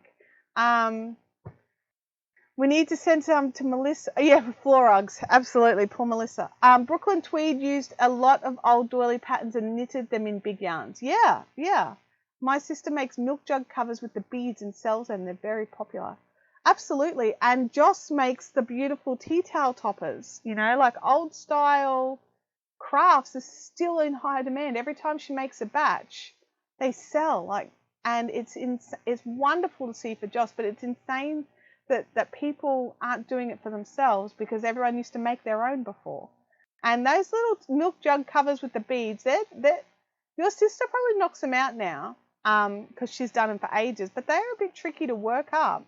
We need to send some to Melissa. Yeah, for floor rugs. Absolutely, poor Melissa. Brooklyn Tweed used a lot of old doily patterns and knitted them in big yarns. Yeah. My sister makes milk jug covers with the beads and sells them. They're very popular. Absolutely. And Joss makes the beautiful tea towel toppers. You know, like old style crafts are still in high demand. Every time she makes a batch, they sell. Like, and it's wonderful to see for Joss, but it's insane that people aren't doing it for themselves because everyone used to make their own before. And those little milk jug covers with the beads, your sister probably knocks them out now because she's done them for ages, but they're a bit tricky to work up.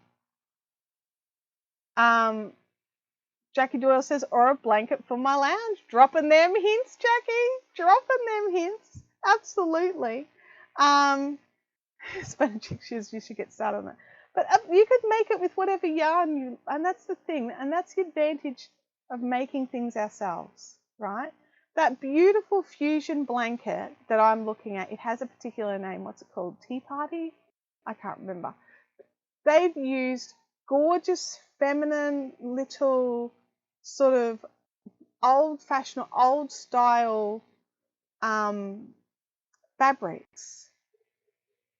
Jackie Doyle says, or a blanket for my lounge. Dropping them hints, Jackie. Dropping them hints. Absolutely. Spanish shoes, you should get started on that. But you could make it with whatever yarn and that's the thing, and that's the advantage of making things ourselves, right? That beautiful fusion blanket that I'm looking at, it has a particular name. What's it called? Tea Party? I can't remember. They've used gorgeous, feminine, little sort of old-fashioned, old-style fabrics.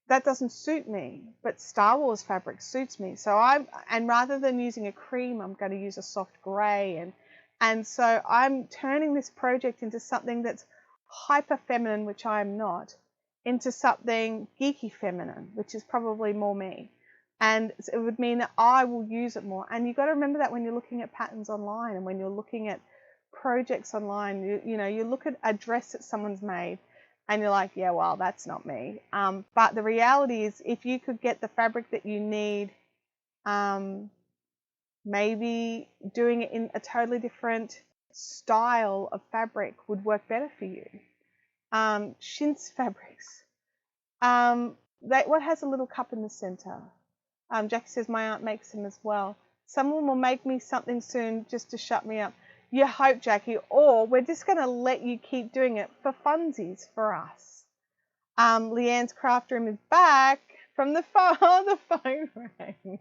That doesn't suit me, but Star Wars fabric suits me. So and rather than using a cream, I'm going to use a soft grey, and so I'm turning this project into something that's hyper feminine, which I am not, into something geeky feminine, which is probably more me. And it would mean that I will use it more. And you've got to remember that when you're looking at patterns online and when you're looking at projects online, you look at a dress that someone's made and you're like, yeah, well, that's not me. But the reality is, if you could get the fabric that you need, maybe doing it in a totally different style of fabric would work better for you. Chintz fabrics. What has a little cup in the center? Jackie says, my aunt makes them as well. Someone will make me something soon just to shut me up. You hope, Jackie, or we're just going to let you keep doing it for funsies for us. Leanne's craft room is back from the phone. Oh, the phone rang.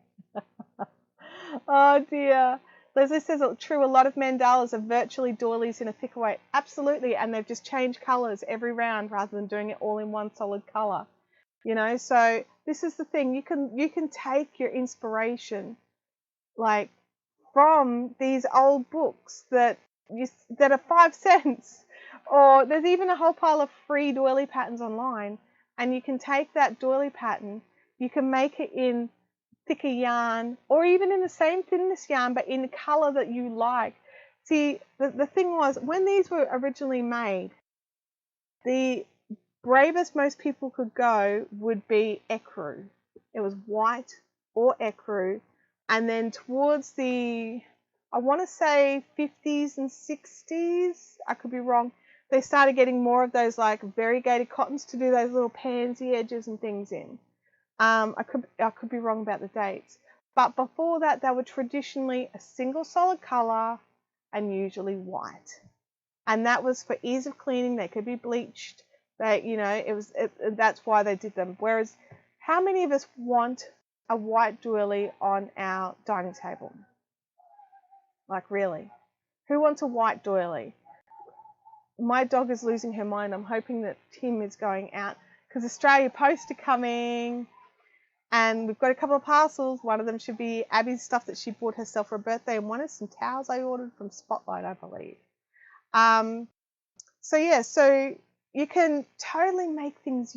Oh, dear. Leslie says, it's true, a lot of mandalas are virtually doilies in a thicker way. Absolutely, and they've just changed colours every round rather than doing it all in one solid colour. So this is the thing. You can take your inspiration, like, from these old books that are 5 cents, or there's even a whole pile of free doily patterns online, and you can take that doily pattern, you can make it in thicker yarn, or even in the same thinness yarn, but in a colour that you like. See, the thing was, when these were originally made, the bravest most people could go would be ecru. It was white or ecru, and then towards the, I want to say 50s and 60s, I could be wrong, they started getting more of those like variegated cottons to do those little pansy edges and things in. I could be wrong about the dates, but before that they were traditionally a single solid colour and usually white, and that was for ease of cleaning. They could be bleached. That's why they did them. Whereas, how many of us want a white doily on our dining table? Like, really? Who wants a white doily? My dog is losing her mind. I'm hoping that Tim is going out because Australia Post are coming, and we've got a couple of parcels. One of them should be Abby's stuff that she bought herself for her birthday, and one is some towels I ordered from Spotlight, I believe. So you can totally make things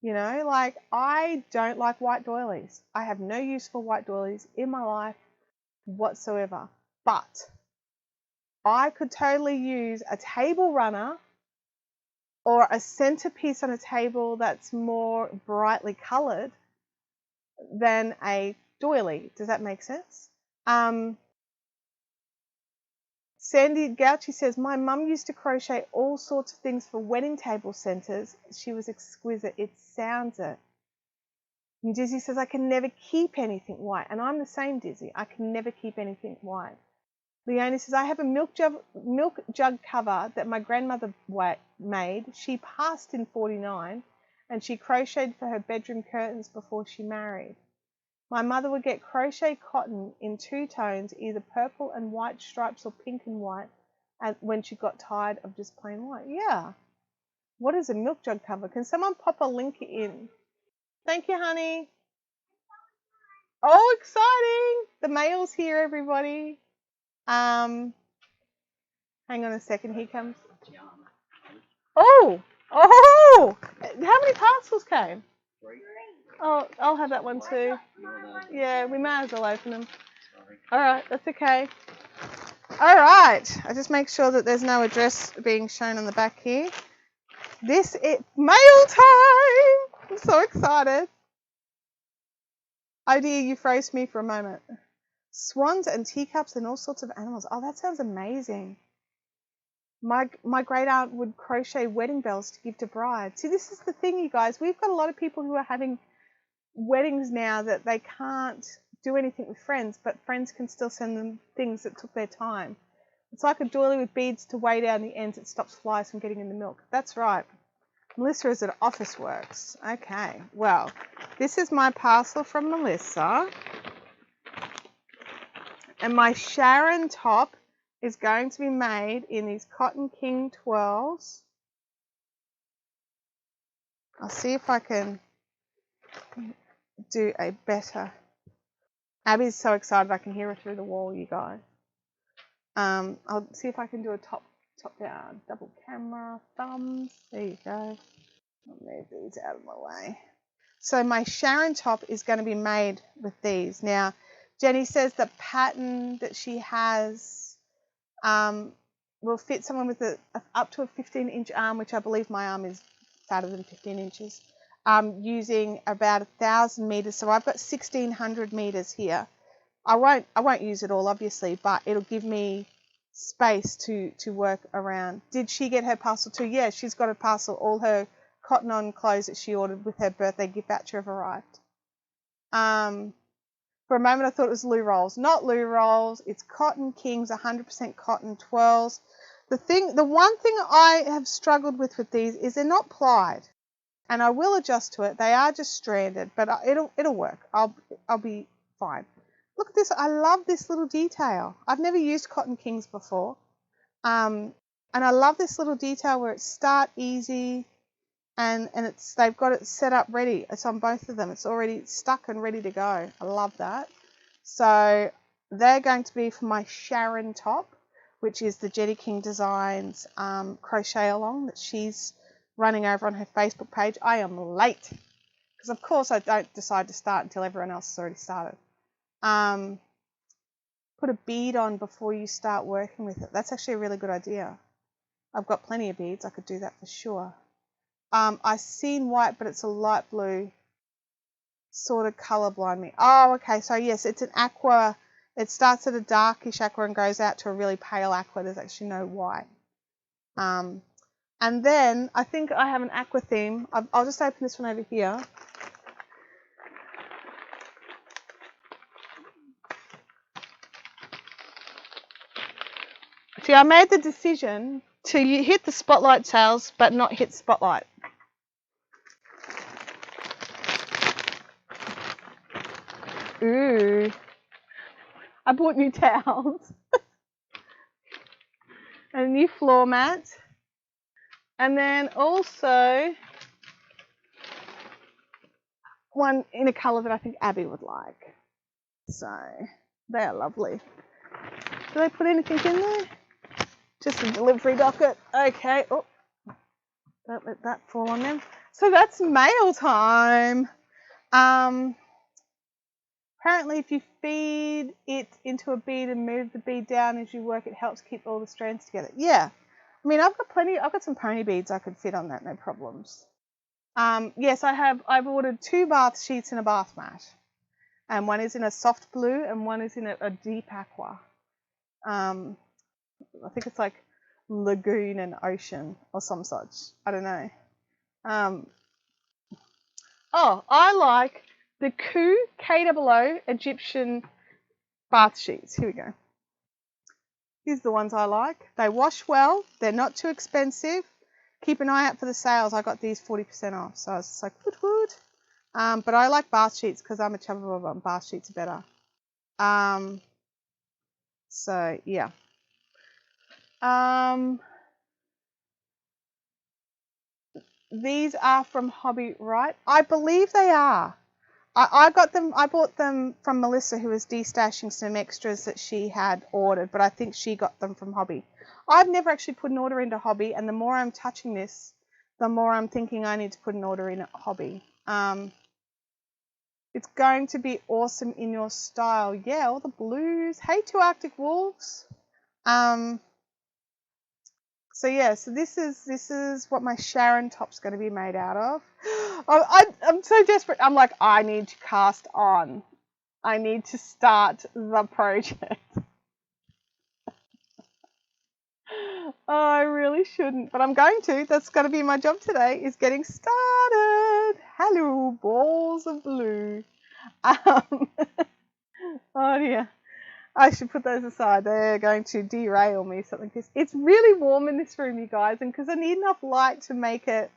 like, I don't like white doilies. I have no use for white doilies in my life whatsoever. But I could totally use a table runner or a centerpiece on a table that's more brightly coloured than a doily. Does that make sense? Sandy Gouchy says, my mum used to crochet all sorts of things for wedding table centres. She was exquisite. It sounds it. And Dizzy says, I can never keep anything white. And I'm the same, Dizzy. I can never keep anything white. Leonie says, I have a milk jug cover that my grandmother made. She passed in 49 and she crocheted for her bedroom curtains before she married. My mother would get crochet cotton in 2 tones, either purple and white stripes or pink and white, and when she got tired of just plain white. Yeah. What is a milk jug cover? Can someone pop a link in? Thank you, honey. Oh, exciting. The mail's here, everybody. Hang on a second. Here comes. Oh. How many parcels came? 3. Oh, I'll have that one too. Yeah, we might as well open them. All right, that's okay. All right, I just make sure that there's no address being shown on the back here. This is mail time. I'm so excited. Oh dear, you froze me for a moment. Swans and teacups and all sorts of animals. Oh, that sounds amazing. My great aunt would crochet wedding bells to give to brides. See, this is the thing, you guys. We've got a lot of people who are having weddings now that they can't do anything with friends, but friends can still send them things that took their time. It's like a doily with beads to weigh down the ends. It stops flies from getting in the milk. That's right. Melissa is at Officeworks. Okay, well, this is my parcel from Melissa. And my Sharon top is going to be made in these Cotton King 12s. I'll see if I can do a better. Abby's so excited I can hear her through the wall, you guys. I'll see if I can do a top down double camera thumbs. There you go. I'll move these out of my way. So my Sharon top is going to be made with these. Now, Jenny says the pattern that she has will fit someone with up to a 15-inch arm, which I believe my arm is fatter than 15 inches, using about 1,000 meters. So I've got 1,600 meters here. I won't use it all, obviously, but it'll give me space to work around. Did she get her parcel too? Yeah, she's got a parcel. All her cotton on clothes that she ordered with her birthday gift voucher have arrived. For a moment I thought it was Lou Rolls. Not Lou Rolls. It's Cotton Kings, 100% cotton 12s. The one thing I have struggled with these is they're not plied, and I will adjust to it. They are just stranded, but it'll work. I'll be fine. Look at this. I love this little detail. I've never used Cotton Kings before, and I love this little detail where it's start easy, and they've got it set up ready. It's on both of them. It's already stuck and ready to go. I love that. So they're going to be for my Sharon top, which is the Jenny King Designs crochet along that she's running over on her Facebook page. I am late because, of course, I don't decide to start until everyone else has already started. Put a bead on before you start working with it. That's actually a really good idea. I've got plenty of beads. I could do that for sure. I've seen white, but it's a light blue, sort of colourblind me. Oh, okay. So, yes, it's an aqua. It starts at a darkish aqua and goes out to a really pale aqua. There's actually no white. And then I think I have an aqua theme. I'll just open this one over here. See, I made the decision to hit the spotlight tails, but not hit spotlight. Ooh. I bought new towels and a new floor mat, and then also one in a colour that I think Abby would like. So they are lovely. Did I put anything in there? Just a delivery docket. Okay. Oh, don't let that fall on them. So that's mail time. Apparently, if you feed it into a bead and move the bead down as you work, it helps keep all the strands together. Yeah. I mean, I've got some pony beads I could fit on that, no problems. Yes, I've ordered 2 bath sheets and a bath mat. And one is in a soft blue and one is in a deep aqua. I think it's like lagoon and ocean or some such. I don't know. I like the KOO Egyptian bath sheets. Here we go. These are the ones I like. They wash well. They're not too expensive. Keep an eye out for the sales. I got these 40% off. So I was just like, woot. But I like bath sheets because I'm a chubba and bath sheets are better. So, yeah. These are from Hobby, right? I believe they are. I bought them from Melissa, who was destashing some extras that she had ordered, but I think she got them from Hobby. I've never actually put an order into Hobby, and the more I'm touching this, the more I'm thinking I need to put an order in at Hobby. It's going to be awesome in your style. Yeah, all the blues. Hey, 2 Arctic Wolves. So yeah, so this is what my Sharon top's going to be made out of. I'm so desperate. I'm like, I need to cast on. I need to start the project. Oh, I really shouldn't, but I'm going to. That's going to be my job today, is getting started. Hello, balls of blue. Oh dear. I should put those aside. They're going to derail me something. It's really warm in this room, you guys, and because I need enough light to make it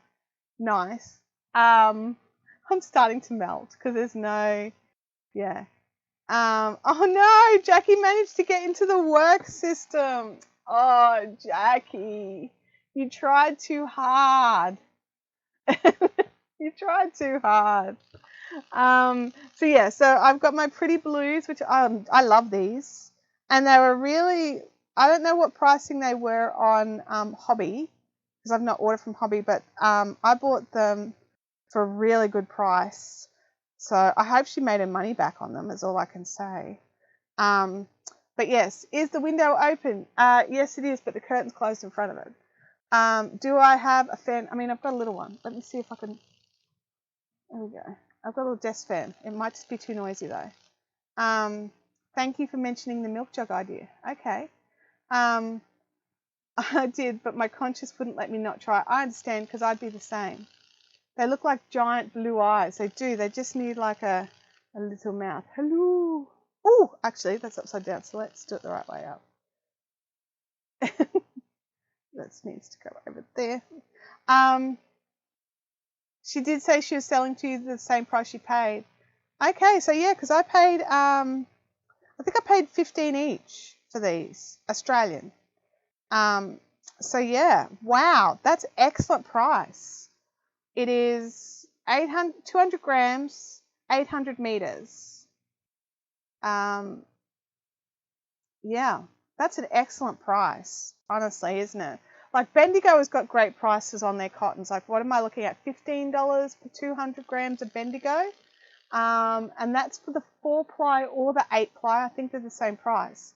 nice, I'm starting to melt because there's no, yeah. Oh no, Jackie managed to get into the work system. Oh, Jackie, you tried too hard. You tried too hard. So yeah, so I've got my pretty blues, which I love these, and they were really, I don't know what pricing they were on Hobby, because I've not ordered from Hobby, but I bought them for a really good price. So I hope she made her money back on them, is all I can say. But yes, is the window open? Yes, it is, but the curtain's closed in front of it. Do I have a fan? I mean, I've got a little one. Let me see if I can. There we go. I've got a little desk fan. It might just be too noisy though. Thank you for mentioning the milk jug idea. Okay. I did, but my conscience wouldn't let me not try. I understand, because I'd be the same. They look like giant blue eyes. They do. They just need like a little mouth. Hello. Oh, actually, that's upside down. So let's do it the right way up. That needs to go over there. She did say she was selling to you the same price she paid. Okay, so yeah, because I paid, I think I paid 15 each for these, Australian. So yeah, wow, that's excellent price. It is 200 grams, 800 meters. Yeah, that's an excellent price, honestly, isn't it? Like Bendigo has got great prices on their cottons. Like, what am I looking at? $15 for 200 grams of Bendigo. And that's for the 4-ply or the 8-ply. I think they're the same price.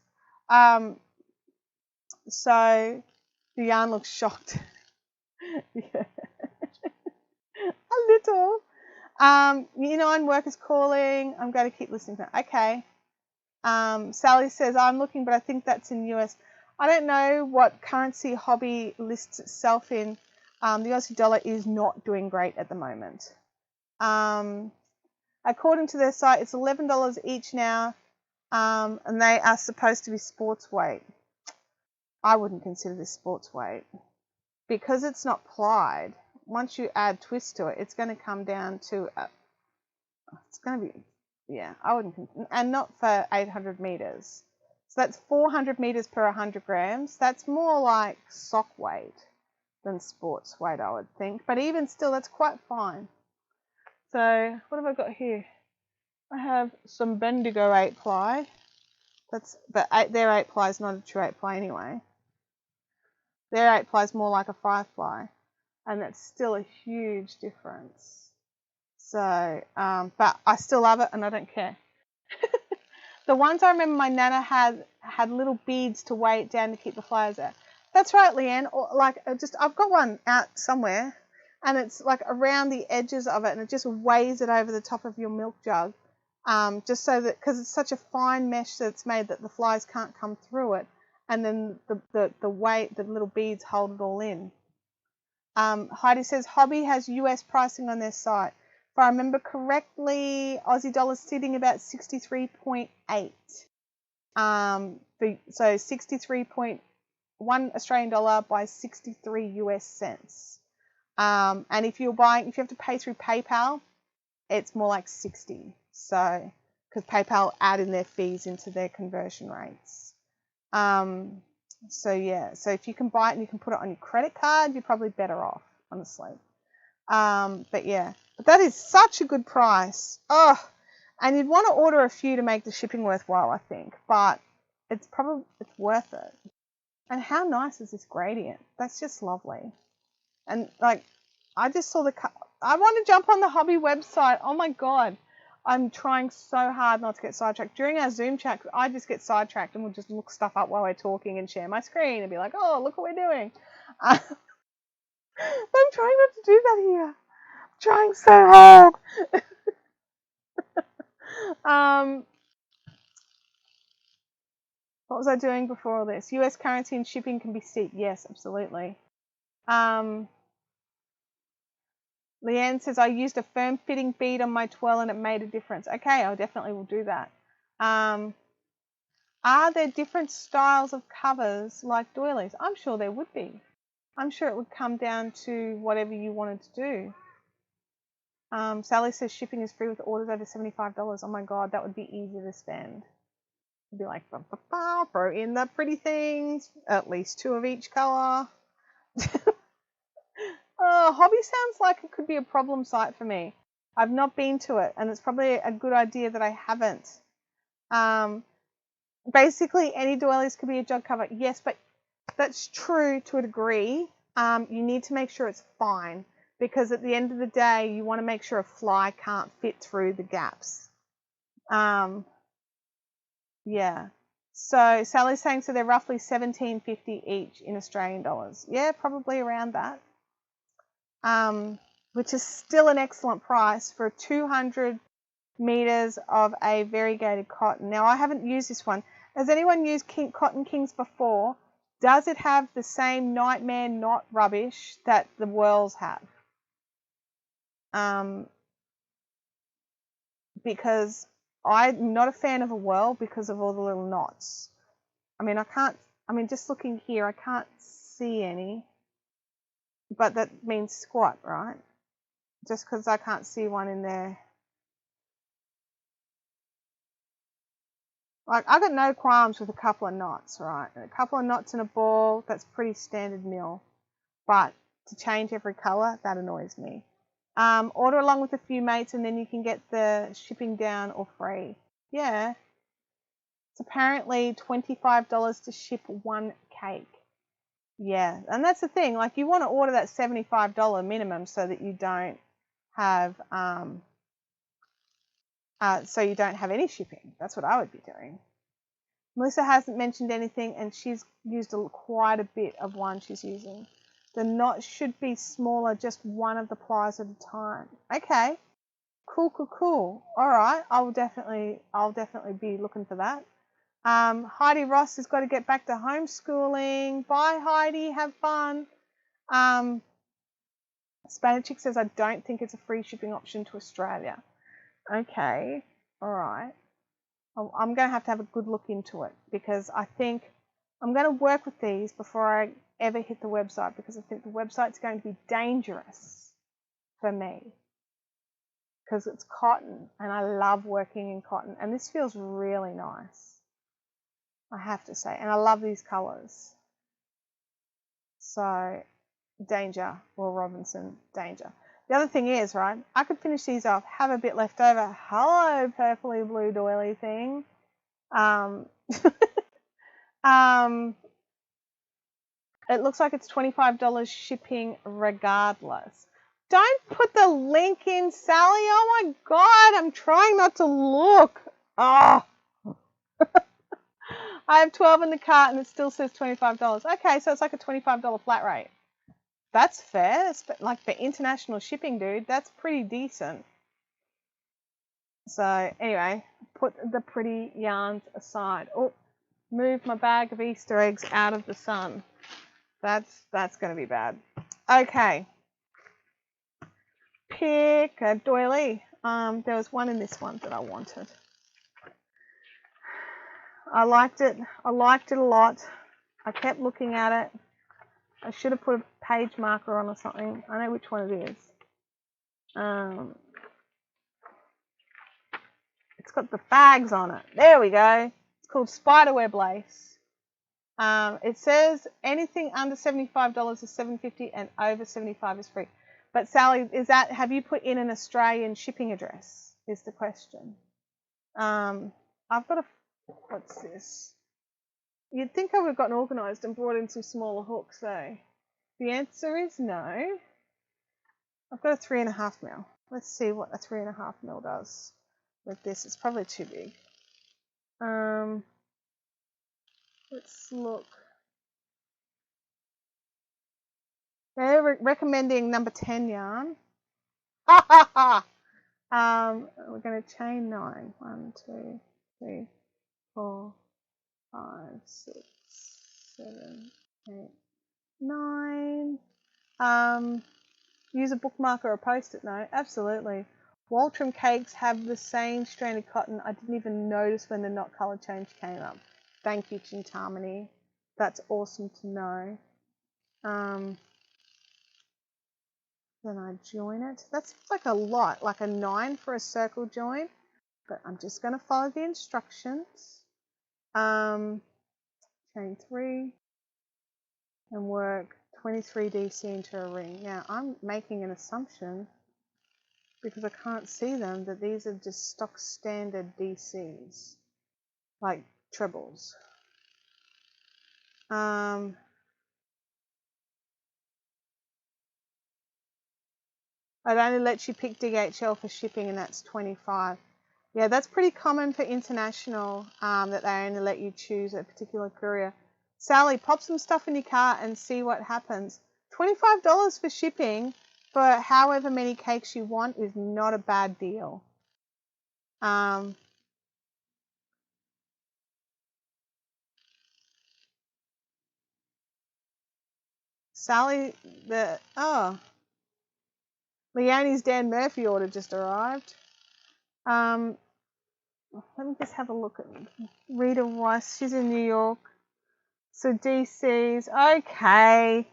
So the yarn looks shocked. Yeah. A little. Work is calling. I'm going to keep listening to it. Okay. Sally says, I'm looking, but I think that's in US. I don't know what currency Hobby lists itself in. The Aussie dollar is not doing great at the moment. According to their site, it's $11 each now, and they are supposed to be sports weight. I wouldn't consider this sports weight because it's not plied. Once you add twist to it, it's going to come down to it's going to be, yeah, I wouldn't, and not for 800 meters. So that's 400 meters per 100 grams. That's more like sock weight than sports weight, I would think. But even still, that's quite fine. So what have I got here? I have some Bendigo 8-ply. But their 8-ply is not a true 8-ply anyway. Their 8-ply is more like a 5-ply, and that's still a huge difference. So, but I still love it, and I don't care. The ones I remember my nana had little beads to weigh it down to keep the flies out. That's right, Leanne. Or like, I've got one out somewhere, and it's like around the edges of it, and it just weighs it over the top of your milk jug, just so that, because it's such a fine mesh that's made that the flies can't come through it, and then the weight, the little beads hold it all in. Heidi says Hobby has US pricing on their site. If I remember correctly, Aussie dollars sitting about 63.8. So 63.1 Australian dollar by 63 US cents. And if you have to pay through PayPal, it's more like 60. So, because PayPal add in their fees into their conversion rates. So yeah, so if you can buy it and you can put it on your credit card, you're probably better off, honestly. But yeah, but that is such a good price. Oh, and you'd want to order a few to make the shipping worthwhile, I think. But it's worth it. And how nice is this gradient? That's just lovely. And like, I just saw I want to jump on the Hobby website. Oh my God. I'm trying so hard not to get sidetracked. During our Zoom chat, I just get sidetracked and we'll just look stuff up while we're talking and share my screen and be like, oh, look what we're doing. I'm trying not to do that here. I'm trying so hard. What was I doing before all this? US currency and shipping can be steep. Yes, absolutely. Leanne says, I used a firm fitting bead on my twirl and it made a difference. Okay, I definitely will do that. Are there different styles of covers like doilies? I'm sure there would be. I'm sure it would come down to whatever you wanted to do. Sally says shipping is free with orders over $75. Oh my God, that would be easy to spend. It'd be like, throw in the pretty things, at least 2 of each color. Hobby sounds like it could be a problem site for me. I've not been to it, and it's probably a good idea that I haven't. Basically, any doilies could be a jog cover. Yes, but that's true to a degree. You need to make sure it's fine, because at the end of the day, you want to make sure a fly can't fit through the gaps. Yeah. So Sally's saying, so they're roughly $17.50 each in Australian dollars. Yeah, probably around that. Which is still an excellent price for 200 meters of a variegated cotton. Now, I haven't used this one. Has anyone used Cotton Kings before? Does it have the same nightmare knot rubbish that the Whirls have? Because I'm not a fan of a whirl because of all the little knots. Just looking here, I can't see any. But that means squat, right? Just because I can't see one in there. Like, I got no qualms with a couple of knots, right? A couple of knots in a ball, that's pretty standard mill. But to change every colour, that annoys me. Order along with a few mates and then you can get the shipping down or free. Yeah. It's apparently $25 to ship 1 cake. Yeah, and that's the thing. Like, you want to order that $75 minimum so that you don't have any shipping. That's what I would be doing. Melissa hasn't mentioned anything, and she's used quite a bit of one she's using. The knot should be smaller, just one of the pliers at a time. Okay, cool. All right, I'll definitely be looking for that. Heidi Ross has got to get back to homeschooling. Bye, Heidi. Have fun. Spanish Chick says, I don't think it's a free shipping option to Australia. Okay, all right. I'm going to have a good look into it, because I think I'm going to work with these before I ever hit the website, because I think the website's going to be dangerous for me, because it's cotton and I love working in cotton, and this feels really nice, I have to say, and I love these colours. So, danger, Will Robinson, danger. The other thing is, right, I could finish these off, have a bit left over. Hello, purpley blue doily thing. It looks like it's $25 shipping regardless. Don't put the link in, Sally. Oh my God, I'm trying not to look. Oh. I have 12 in the cart and it still says $25. Okay, so it's like a $25 flat rate. That's fair. Like, for international shipping, dude, that's pretty decent. So anyway, put the pretty yarns aside. Oh, move my bag of Easter eggs out of the sun. That's going to be bad. Okay. Pick a doily. There was one in this one that I wanted. I liked it a lot. I kept looking at it. I should have put a page marker on or something. I know which one it is. It's got the fags on it. There we go. It's called Spiderweb Lace. It says anything under $75 is $7.50 and over $75 is free. But Sally, have you put in an Australian shipping address? Is the question. I've got what's this? You'd think I would have gotten organised and brought in some smaller hooks though. The answer is no. I've got a 3.5 mil. Let's see what a 3.5 mil does. with this. It's probably too big. Let's look. They're recommending number 10 yarn. We're going to chain 9. 1, 2, 3, 4, 5, 6, 7, 8, 9. Use a bookmark or a post-it note. Absolutely. Waltram cakes have the same stranded cotton. I didn't even notice when the knot colour change came up. Thank you, Chintamani. That's awesome to know. Then I join it. That's like a lot, like a 9 for a circle join. But I'm just going to follow the instructions. Chain 3 and work 23 DC into a ring. Now I'm making an assumption, because I can't see them, that these are just stock standard DCs, like trebles. It only lets you pick DHL for shipping, and that's 25. Yeah, that's pretty common for international, that they only let you choose a particular courier. Sally, pop some stuff in your cart and see what happens. $25 for shipping for however many cakes you want is not a bad deal. Sally, Leonie's Dan Murphy order just arrived. Let me just have a look at Rita Rice. She's in New York. So DC's, okay.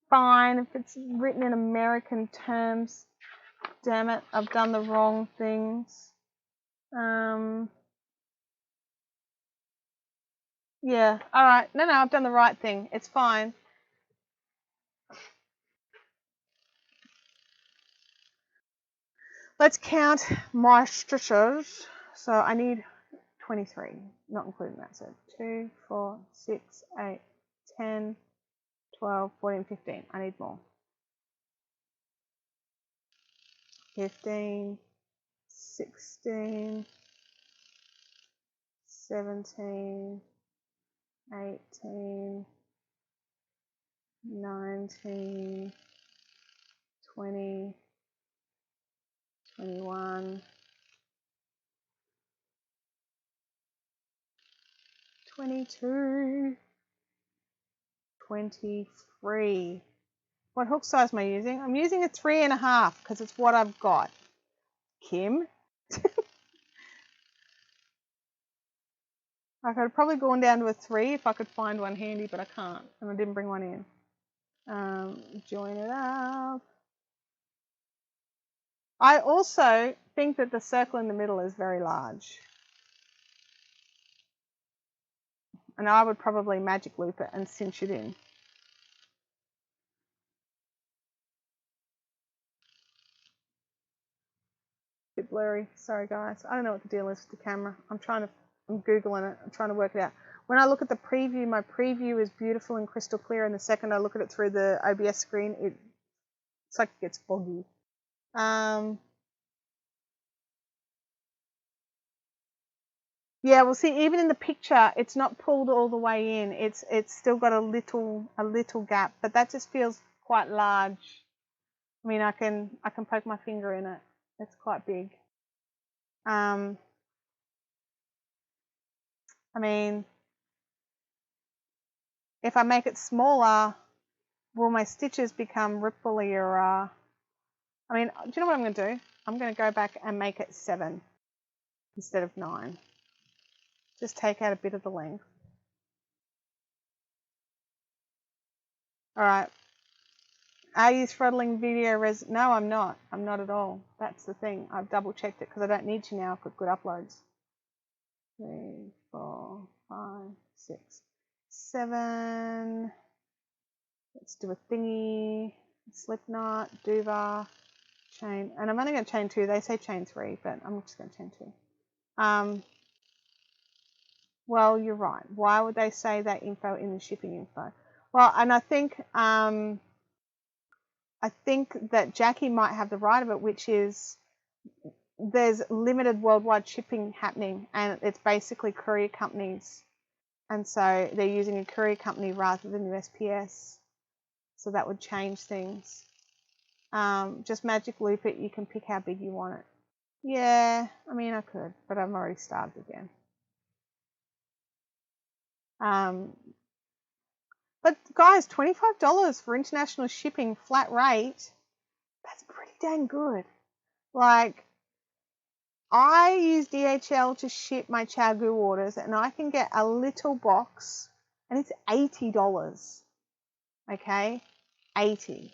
Fine, if it's written in American terms. Damn it, I've done the wrong things. Yeah, alright. No, I've done the right thing. It's fine. Let's count my stitches. So I need 23, not including that. So 2, 4, 6, 8, 10, 12, 14, 15. I need more. 15, 16, 17, 18, 19, 20, 21, 22, 23. What hook size am I using? I'm using a 3.5 because it's what I've got. Kim? I could have probably gone down to a 3 if I could find one handy, but I can't, and I didn't bring one in. Join it up. I also think that the circle in the middle is very large. And I would probably magic loop it and cinch it in. Bit blurry, sorry guys. I don't know what the deal is with the camera. I'm Googling it, I'm trying to work it out. When I look at the preview, my preview is beautiful and crystal clear, and the second I look at it through the OBS screen, it's like it gets foggy. Yeah, well, see, even in the picture, it's not pulled all the way in. It's still got a little gap, but that just feels quite large. I mean, I can poke my finger in it. It's quite big. I mean, if I make it smaller, will my stitches become ripplier? I mean, do you know what I'm going to do? I'm going to go back and make it 7 instead of 9. Just take out a bit of the length. All right. Are you throttling video No, I'm not. I'm not at all. That's the thing. I've double checked it because I don't need to now. I've got good uploads. 3, 4, 5, 6, 7. Let's do a thingy. Slip knot, duva, chain. And I'm only going to chain 2. They say chain 3, but I'm just going to chain 2. Well, you're right. Why would they say that info in the shipping info? Well, and I think that Jackie might have the right of it, which is there's limited worldwide shipping happening, and it's basically courier companies. And so they're using a courier company rather than USPS. So that would change things. Just magic loop it. You can pick how big you want it. Yeah, I mean, I could, but I'm already started again. But guys, $25 for international shipping, flat rate, that's pretty dang good. Like, I use DHL to ship my ChiaoGoo orders, and I can get a little box, and it's $80. Okay, 80.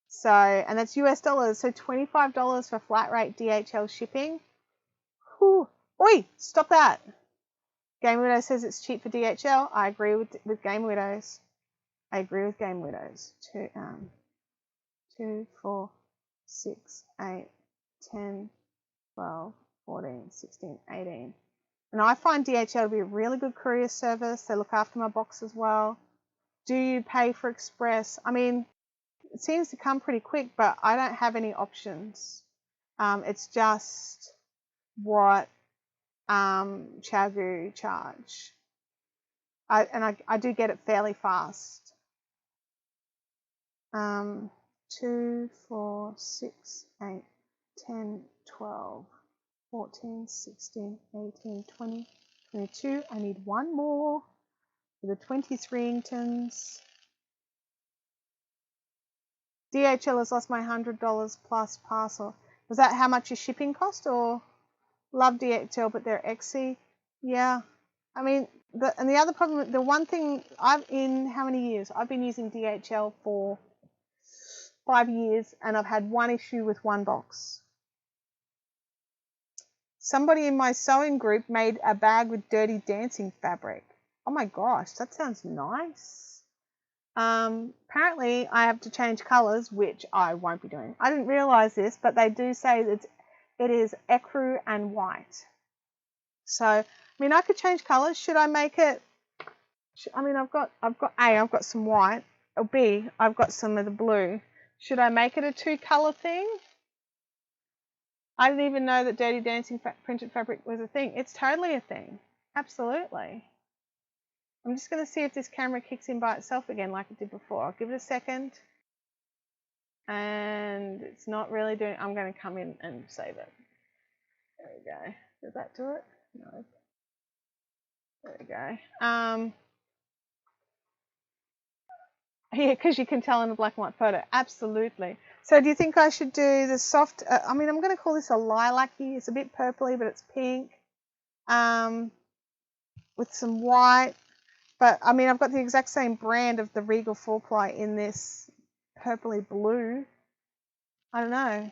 So, and that's US dollars. So $25 for flat rate DHL shipping. Whew. Oi, stop that. Game Widow says it's cheap for DHL. I agree with Game Widows. I agree with Game Widows. 2, 4, 6, 8, 10, 12, 14, 16, 18. And I find DHL to be a really good courier service. They look after my box as well. Do you pay for express? I mean, it seems to come pretty quick, but I don't have any options. It's just what ChiaoGoo charge. I do get it fairly fast. 2, 4, 6, 8, 10, 12, 14, 16, 18, 20, 22. I need one more for the 23 Ingtons. DHL has lost my $100 plus parcel. Was that how much your shipping cost, or? Love DHL, but they're XC. Yeah. I mean, and the other problem, the one thing in how many years? I've been using DHL for 5 years, and I've had one issue with one box. Somebody in my sewing group made a bag with Dirty Dancing fabric. Oh my gosh, that sounds nice. Apparently I have to change colours, which I won't be doing. I didn't realise this, but they do say that it is ecru and white. So, I mean, I could change colours. Should I make it? I mean, I've got I've got some white. Or B, I've got some of the blue. Should I make it a 2-colour thing? I didn't even know that Dirty Dancing printed fabric was a thing. It's totally a thing. Absolutely. I'm just going to see if this camera kicks in by itself again like it did before. I'll give it a second. And it's not really doing. I'm going to come in and save it. There we go. Did that do it? No. There we go. Yeah, because you can tell in a black and white photo. Absolutely. So do you think I should do the soft, I mean, I'm going to call this a lilac-y. It's a bit purpley, but it's pink. With some white. But, I mean, I've got the exact same brand of the Regal 4-ply in this purpley blue. I don't know.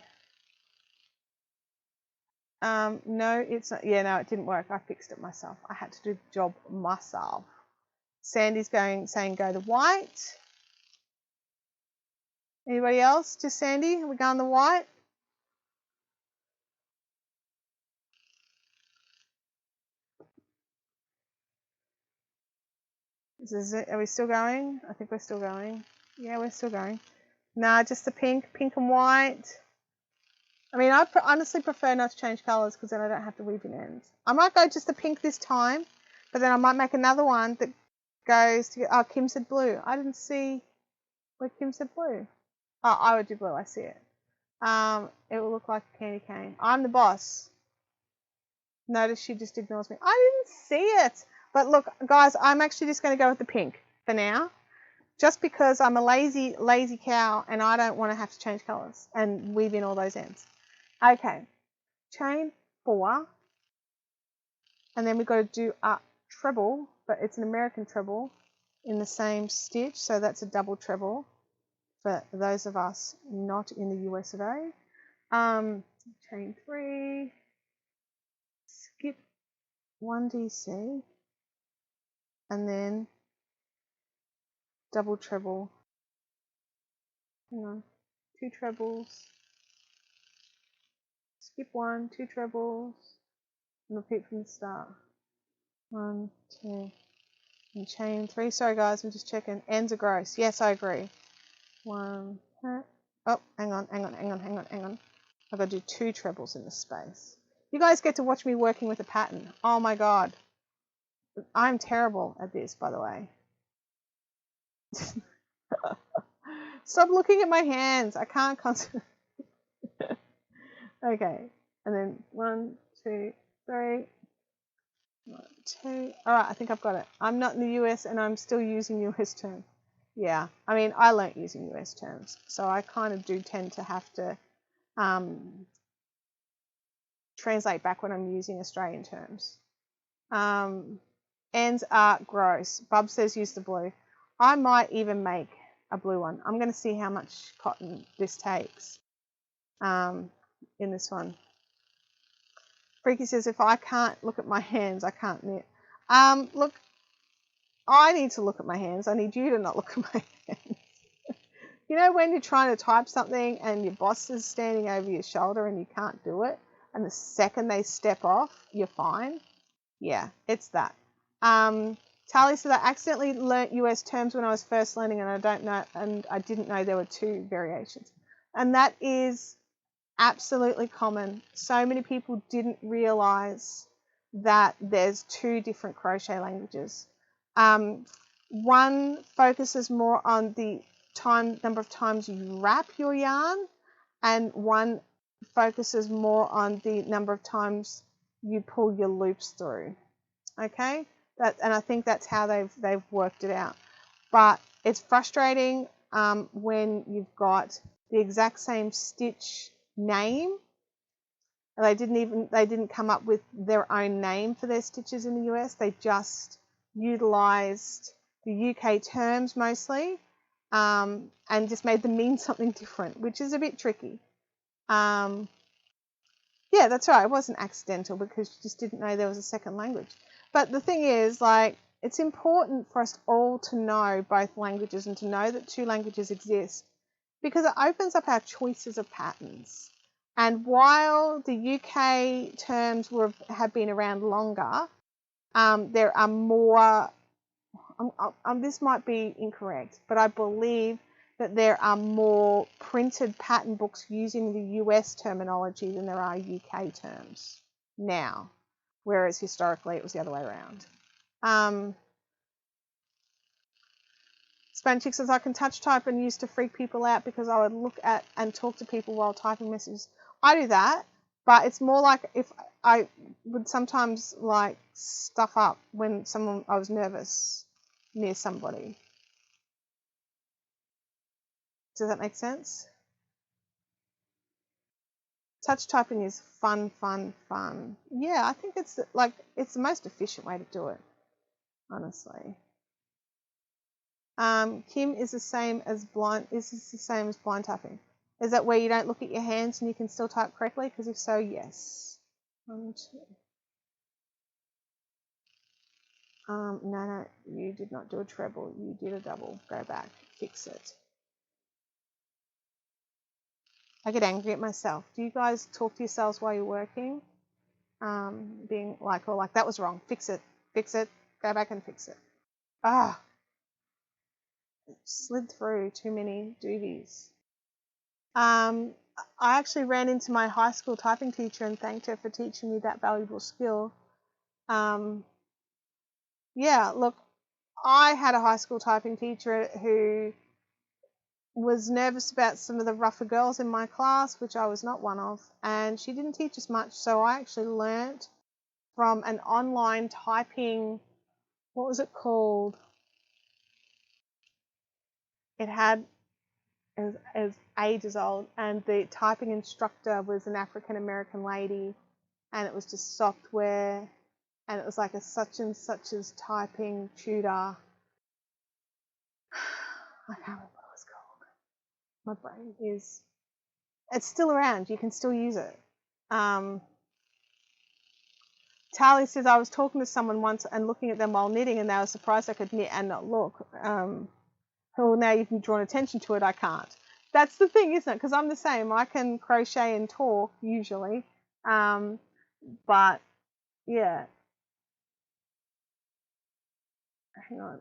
No, it's not. Yeah, no, it didn't work. I fixed it myself. I had to do the job myself. Sandy's saying go to white. Anybody else? Just Sandy? Are we going the white? Are we still going? I think we're still going. Yeah, we're still going. Nah, just the pink and white. I mean, I honestly prefer not to change colours because then I don't have to weave in ends. I might go just the pink this time, but then I might make another one that goes to, oh, Kim said blue. I didn't see where Kim said blue. Oh, I would do blue, I see it. It will look like a candy cane. I'm the boss. Notice she just ignores me. I didn't see it. But look, guys, I'm actually just going to go with the pink for now. Just because I'm a lazy cow and I don't want to have to change colours and weave in all those ends. Okay, chain 4. And then we've got to do a treble, but it's an American treble in the same stitch. So that's a double treble for those of us not in the US of A. Chain 3, skip 1 DC, and then double treble. Hang on, 2 trebles, skip 1, 2 trebles, and repeat from the start. 1, 2, and chain 3. Sorry guys, I'm just checking. Ends are gross. Yes, I agree. 1, oh, hang on. I've got to do 2 trebles in this space. You guys get to watch me working with a pattern. Oh my God. I'm terrible at this, by the way. Stop looking at my hands. I can't concentrate. Okay. And then 1, 2, 3. 1, 2. All right, I think I've got it. I'm not in the US and I'm still using US terms. Yeah, I mean, I learnt using US terms, so I kind of do tend to have to translate back when I'm using Australian terms. Ends are gross. Bub says use the blue. I might even make a blue one. I'm going to see how much cotton this takes in this one. Freaky says if I can't look at my hands, I can't knit. Look, I need to look at my hands. I need you to not look at my hands. You know when you're trying to type something and your boss is standing over your shoulder and you can't do it, and the second they step off, you're fine? Yeah, it's that. Tali said I accidentally learnt US terms when I was first learning and I didn't know there were 2 variations. And that is absolutely common. So many people didn't realize that there's 2 different crochet languages. One focuses more on the number of times you wrap your yarn, and one focuses more on the number of times you pull your loops through. Okay, and I think that's how they've worked it out. But it's frustrating when you've got the exact same stitch name. They didn't come up with their own name for their stitches in the US. They just utilized the UK terms mostly, and just made them mean something different, which is a bit tricky. Yeah, that's right. It wasn't accidental because you just didn't know there was a second language. But the thing is, like, it's important for us all to know both languages and to know that 2 languages exist because it opens up our choices of patterns. And while the UK terms have been around longer, there are more, this might be incorrect, but I believe that there are more printed pattern books using the US terminology than there are UK terms now, whereas historically it was the other way around. Spanish Chick says, I can touch type and used to freak people out because I would look at and talk to people while typing messages. I do that, but it's more like if I would sometimes like stuff up when I was nervous near somebody. Does that make sense? Touch typing is fun. Yeah, I think it's the most efficient way to do it, honestly. Kim is the same as blind. Is this the same as blind typing? Is that where you don't look at your hands and you can still type correctly? Because if so, yes. 1, 2. No, you did not do a treble. You did a double. Go back. Fix it. I get angry at myself. Do you guys talk to yourselves while you're working? Being like, that was wrong. Fix it. Go back and fix it. Slid through too many doobies. I actually ran into my high school typing teacher and thanked her for teaching me that valuable skill. Yeah, look, I had a high school typing teacher who was nervous about some of the rougher girls in my class, which I was not one of, and she didn't teach us much, so I actually learnt from an online typing, what was it called? It had as ages old, and the typing instructor was an African American lady, and it was just software, and it was like a such and such as typing tutor. I can't remember what it was called. My brain is, it's still around, you can still use it. Tali says, I was talking to someone once and looking at them while knitting, and they were surprised I could knit and not look. Well, now you've drawn attention to it, I can't. That's the thing, isn't it? Because I'm the same. I can crochet and talk usually, but yeah. Hang on.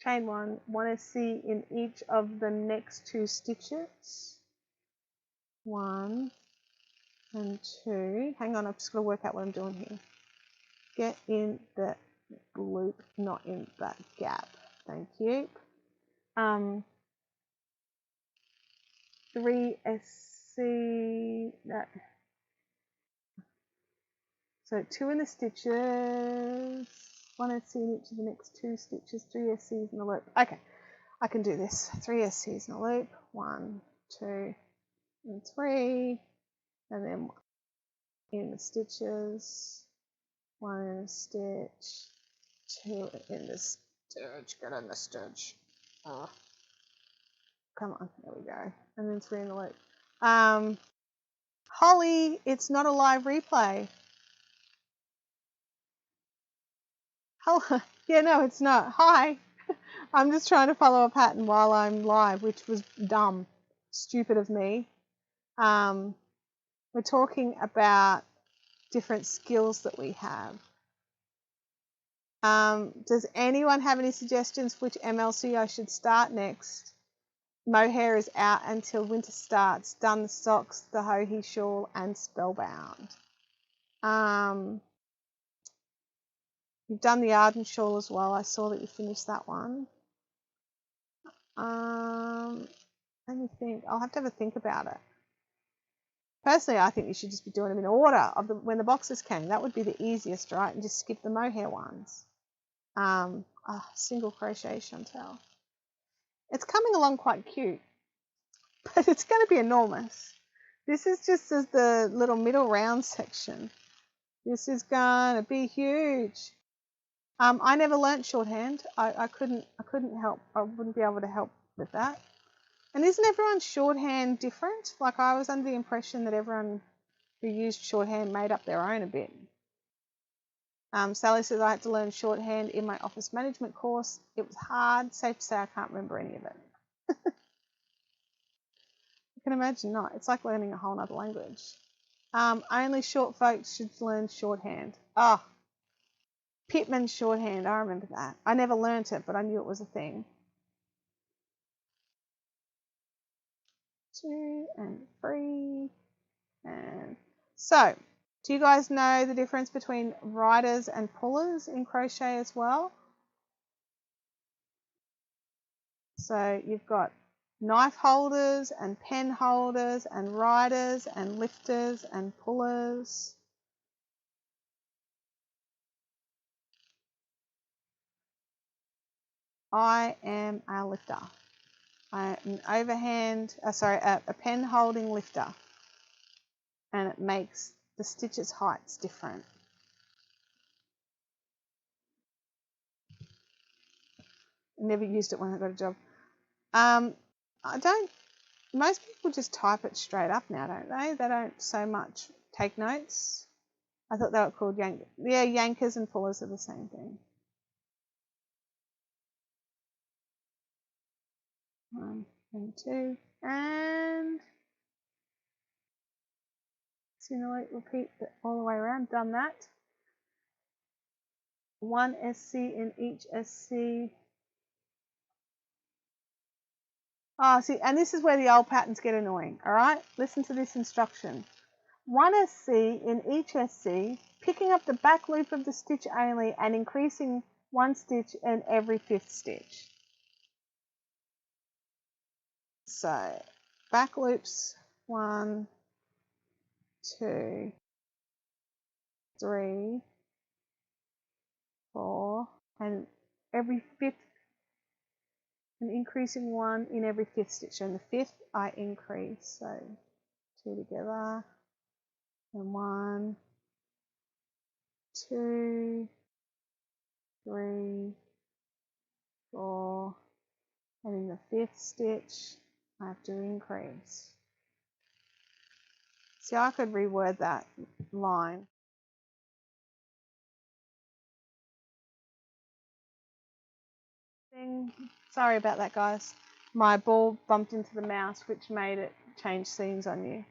Chain 1. Want to see in each of the next 2 stitches. 1, and 2. Hang on, I've just got to work out what I'm doing here. Get in the loop, not in that gap. Thank you. 3 SC, no. So 2 in the stitches, 1 SC in each of the next 2 stitches, 3 SCs in the loop. Okay, I can do this. 3 SCs in the loop, 1, 2, and 3, and then in the stitches, 1 in a stitch, 2 in the stitch, get in the stitch. Oh, come on, there we go. And then 3 in the loop. Holly, it's not a live replay. Hello. Yeah, no, it's not. Hi. I'm just trying to follow a pattern while I'm live, which was dumb, stupid of me. We're talking about different skills that we have. Does anyone have any suggestions for which MLC I should start next? Mohair is out until winter starts. Done the socks, the Hohi shawl, and Spellbound. You've done the Arden shawl as well. I saw that you finished that one. Let me think. I'll have to have a think about it. Personally, I think you should just be doing them in order of when the boxes came. That would be the easiest, right? And just skip the mohair ones. Single crochet chantel. It's coming along quite cute, but it's going to be enormous. This is just as the little middle round section. This is going to be huge. I never learnt shorthand. I couldn't help. I wouldn't be able to help with that. And isn't everyone's shorthand different? Like, I was under the impression that everyone who used shorthand made up their own a bit. Sally says, I had to learn shorthand in my office management course. It was hard. Safe to say I can't remember any of it. I can imagine not. It's like learning a whole other language. Only short folks should learn shorthand. Oh, Pittman's shorthand. I remember that. I never learnt it, but I knew it was a thing. 2 and 3 and so, do you guys know the difference between riders and pullers in crochet as well? So you've got knife holders and pen holders and riders and lifters and pullers. I am a lifter. I'm an a pen holding lifter, and it makes the stitches heights different. Never used it when I got a job. Most people just type it straight up now, don't they? They don't so much take notes. I thought they were called yankers. Yeah, yankers and pullers are the same thing. 1 and 2 and simulate, repeat all the way around. Done that. 1 SC in each SC. Oh, see, and this is where the old patterns get annoying, all right? Listen to this instruction. 1 SC in each SC, picking up the back loop of the stitch only and increasing 1 stitch in every 5th stitch. So, back loops, 1, 2, 3, 4, and every 5th, and increasing 1 in every 5th stitch. So in the 5th, I increase. So 2 together, and 1, 2, 3, 4, and in the 5th stitch, I have to increase. See, I could reword that line. Sorry about that, guys. My ball bumped into the mouse, which made it change scenes on you.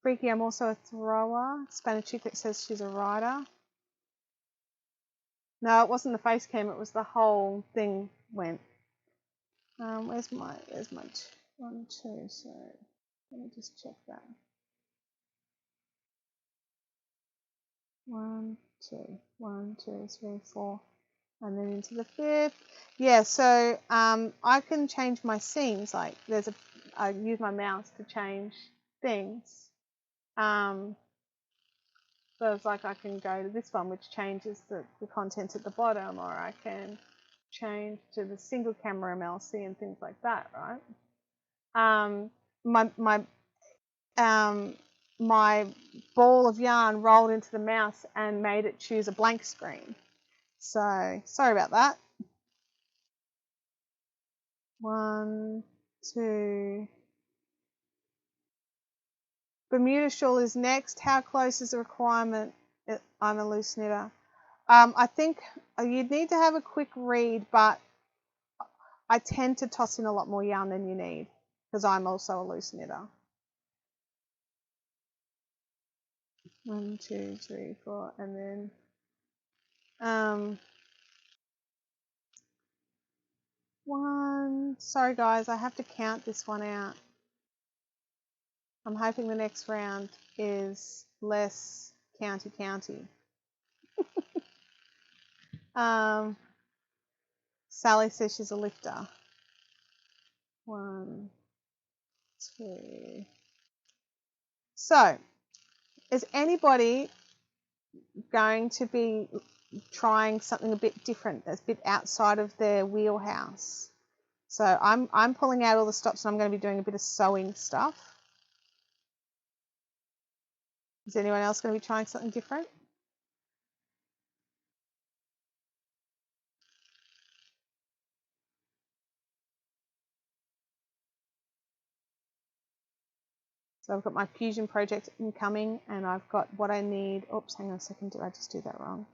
Freaky, I'm also a thrower. Spanish chick that says she's a rider. No, it wasn't the face cam, it was the whole thing went. Where's my 1, 2, so let me just check that. 1, 2, 1, 2, 3, 4, and then into the 5th. Yeah, so I can change my seams. Like I use my mouse to change things. So it's like I can go to this one, which changes the content at the bottom, or I can change to the single camera MLC and things like that, right? My ball of yarn rolled into the mouse and made it choose a blank screen. So sorry about that. 1, 2. Bermuda shawl is next. How close is the requirement? I'm a loose knitter. I think you'd need to have a quick read, but I tend to toss in a lot more yarn than you need because I'm also a loose knitter. 1, 2, 3, 4, and then 1. Sorry guys, I have to count this one out. I'm hoping the next round is less county. Sally says she's a lifter. 1, 2. So, is anybody going to be trying something a bit different that's a bit outside of their wheelhouse? So I'm pulling out all the stops and I'm going to be doing a bit of sewing stuff. Is anyone else going to be trying something different? So I've got my fusion project incoming and I've got what I need. Oops, hang on a second, did I just do that wrong?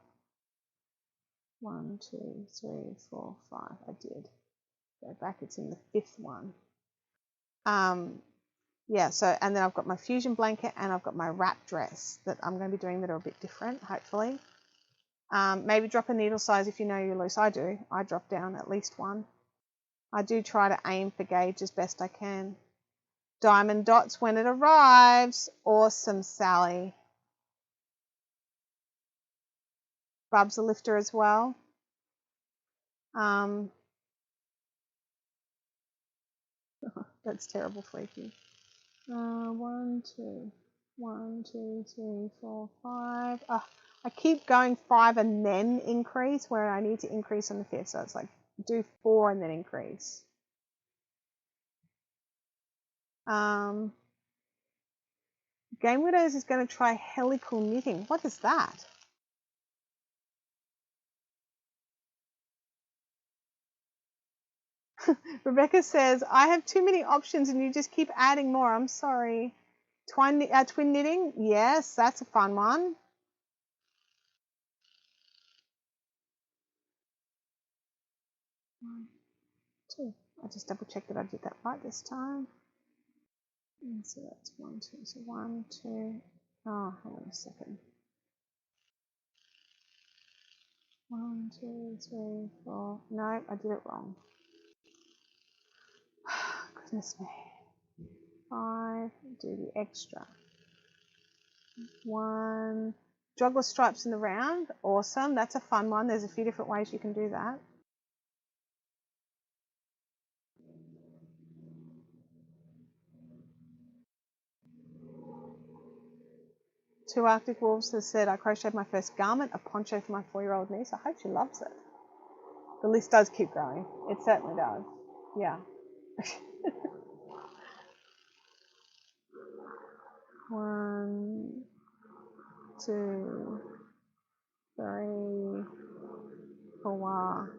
1, 2, 3, 4, 5, I did. Go back, it's in the 5th one. Yeah, so, and then I've got my fusion blanket and I've got my wrap dress that I'm going to be doing that are a bit different, hopefully. Maybe drop a needle size if you know you're loose. I do. I drop down at least 1. I do try to aim for gauge as best I can. Diamond dots when it arrives. Awesome, Sally. Bub's a lifter as well. That's terrible, Freaky. 1, 2, 1, 2, 3, 4, 5. I keep going 5 and then increase where I need to increase on the 5th. So it's like do 4 and then increase. Game Widows is going to try helical knitting. What is that? Rebecca says, I have too many options and you just keep adding more. I'm sorry. Twin knitting? Yes, that's a fun one. 1, 2. I just double checked that I did that right this time. And so that's 1, 2. So 1, 2. Oh, hang on a second. 1, 2, 3, 4. No, I did it wrong. Goodness me. 5. Do the extra. 1. Joggle stripes in the round. Awesome. That's a fun one. There's a few different ways you can do that. Two Arctic Wolves has said, I crocheted my first garment, a poncho for my 4-year-old niece. I hope she loves it. The list does keep growing. It certainly does. Yeah. 1, 2, 3, 4,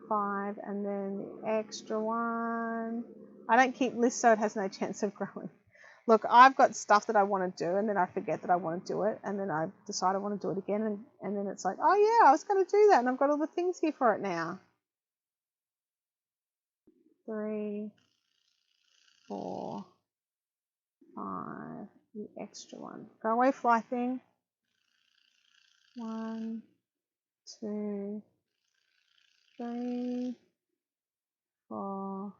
5, and then the extra one. I don't keep lists so it has no chance of growing. Look, I've got stuff that I want to do and then I forget that I want to do it and then I decide I want to do it again and then it's like, oh yeah, I was going to do that and I've got all the things here for it now. 3, 4, 5, the extra one. Go away, fly thing. 1, 2, 3, 4,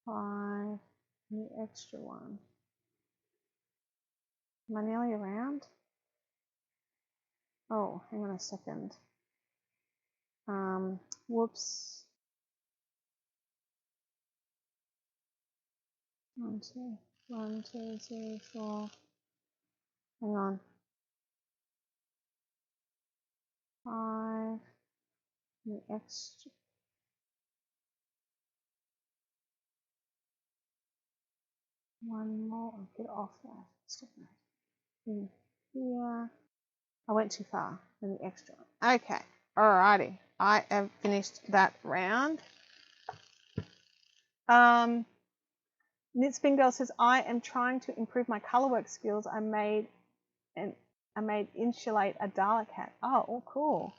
5, the extra one. Am I nearly around? Oh, hang on a second. Whoops. 1, 2, 1, 2, 3, 4. Hang on. 5. The extra. One more. I'll get off that. Stop that. In here. I went too far in the extra. Okay. Alrighty. I have finished that round. Knit Spin Girl says, I am trying to improve my colourwork skills. I made insulate a Dalek hat. Oh, cool.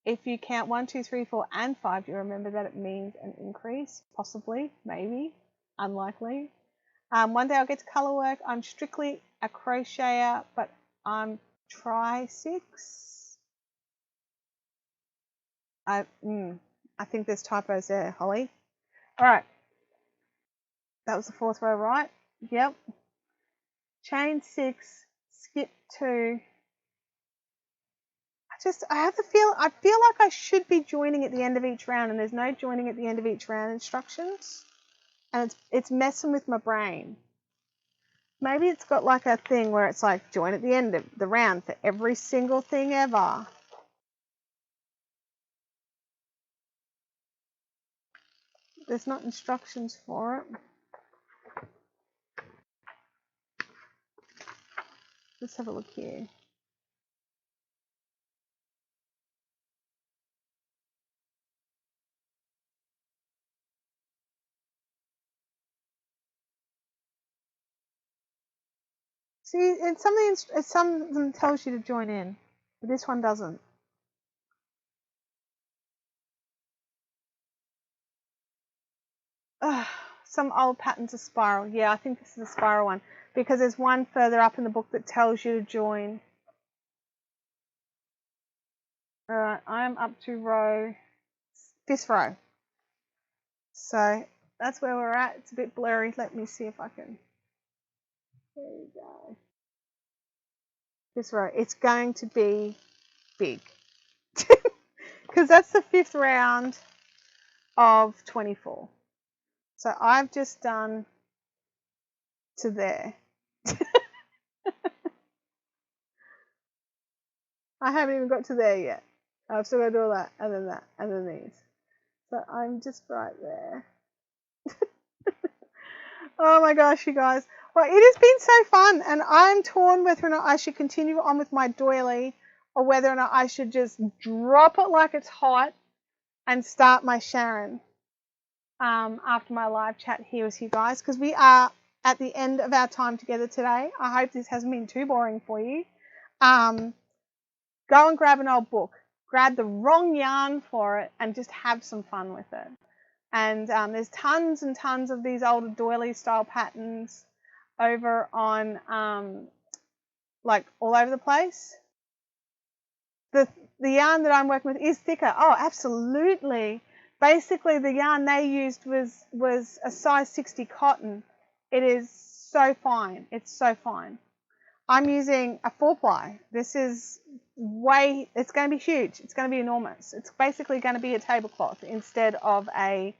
If you count 1, 2, 3, 4, and 5, you remember that it means an increase. Possibly, maybe, unlikely. One day I'll get to colourwork. I'm strictly a crocheter, but I'm try 6. I think there's typos there, Holly. All right. That was the 4th row, right? Yep. Chain 6, skip 2. I feel like I should be joining at the end of each round, and there's no joining at the end of each round instructions, and it's messing with my brain. Maybe it's got like a thing where it's like join at the end of the round for every single thing ever. There's not instructions for it. Let's have a look here. See, some of them tells you to join in, but this one doesn't. Some old patterns are spiral. Yeah, I think this is a spiral one because there's one further up in the book that tells you to join. Alright, I am up to row 5th row. So that's where we're at. It's a bit blurry. Let me see if I can. There we go. 5th row. It's going to be big because that's the 5th round of 24. So I've just done to there. I haven't even got to there yet. I've still got to do all that, and then that, and then these. So I'm just right there. Oh my gosh, you guys. Well, it has been so fun, and I'm torn whether or not I should continue on with my doily or whether or not I should just drop it like it's hot and start my Sharon after my live chat here with you guys, because we are at the end of our time together today. I hope this hasn't been too boring for you. Go and grab an old book, grab the wrong yarn for it, and just have some fun with it. And there's tons and tons of these older doily style patterns over on like all over the place. The yarn that I'm working with is thicker. Oh, absolutely. Basically, the yarn they used was a size 60 cotton. It is so fine. It's so fine. I'm using a 4-ply. This is it's going to be huge. It's going to be enormous. It's basically going to be a tablecloth instead of a,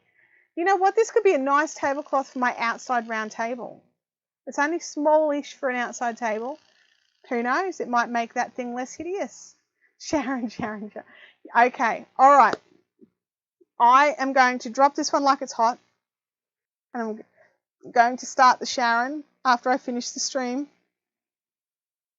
you know what, this could be a nice tablecloth for my outside round table. It's only smallish for an outside table. Who knows? It might make that thing less hideous. Sharon. Okay, all right. I am going to drop this one like it's hot. And I'm going to start the Sharon after I finish the stream.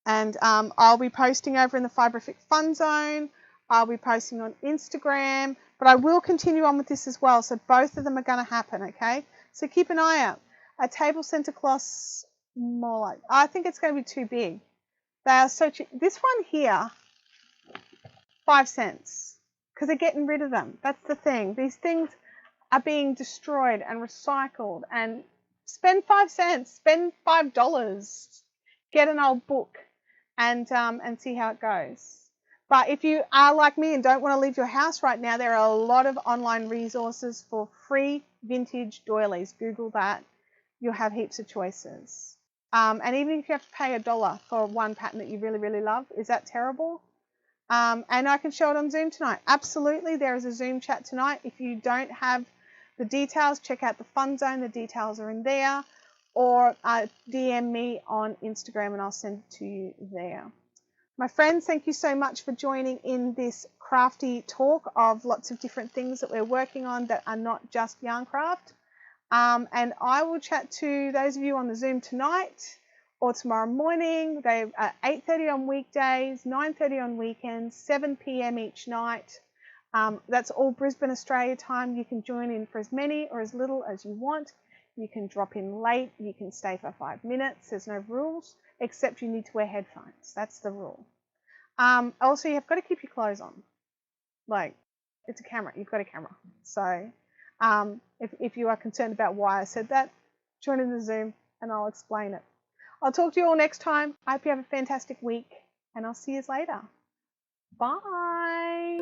And I'll be posting over in the Fibrific Fun Zone. I'll be posting on Instagram. But I will continue on with this as well. So both of them are going to happen, okay? So keep an eye out. A table center cloth, more like, I think it's going to be too big. They are so cheap. This one here, 5 cents. Because they're getting rid of them. That's the thing. These things are being destroyed and recycled. And spend 5 cents. Spend $5. Get an old book and see how it goes. But if you are like me and don't want to leave your house right now, there are a lot of online resources for free vintage doilies. Google that. You'll have heaps of choices. And even if you have to pay $1 for one pattern that you really, really love, is that terrible? And I can show it on Zoom tonight. Absolutely, there is a Zoom chat tonight. If you don't have the details, check out the Fun Zone. The details are in there. Or DM me on Instagram and I'll send it to you there. My friends, thank you so much for joining in this crafty talk of lots of different things that we're working on that are not just yarn craft. And I will chat to those of you on the Zoom tonight or tomorrow morning. They're 8:30 on weekdays, 9:30 on weekends, 7 p.m. each night. That's all Brisbane, Australia time. You can join in for as many or as little as you want. You can drop in late. You can stay for 5 minutes. There's no rules, except you need to wear headphones. That's the rule. Also, you've got to keep your clothes on. Like, it's a camera. You've got a camera. So if you are concerned about why I said that, join in the Zoom and I'll explain it. I'll talk to you all next time. I hope you have a fantastic week and I'll see you later. Bye.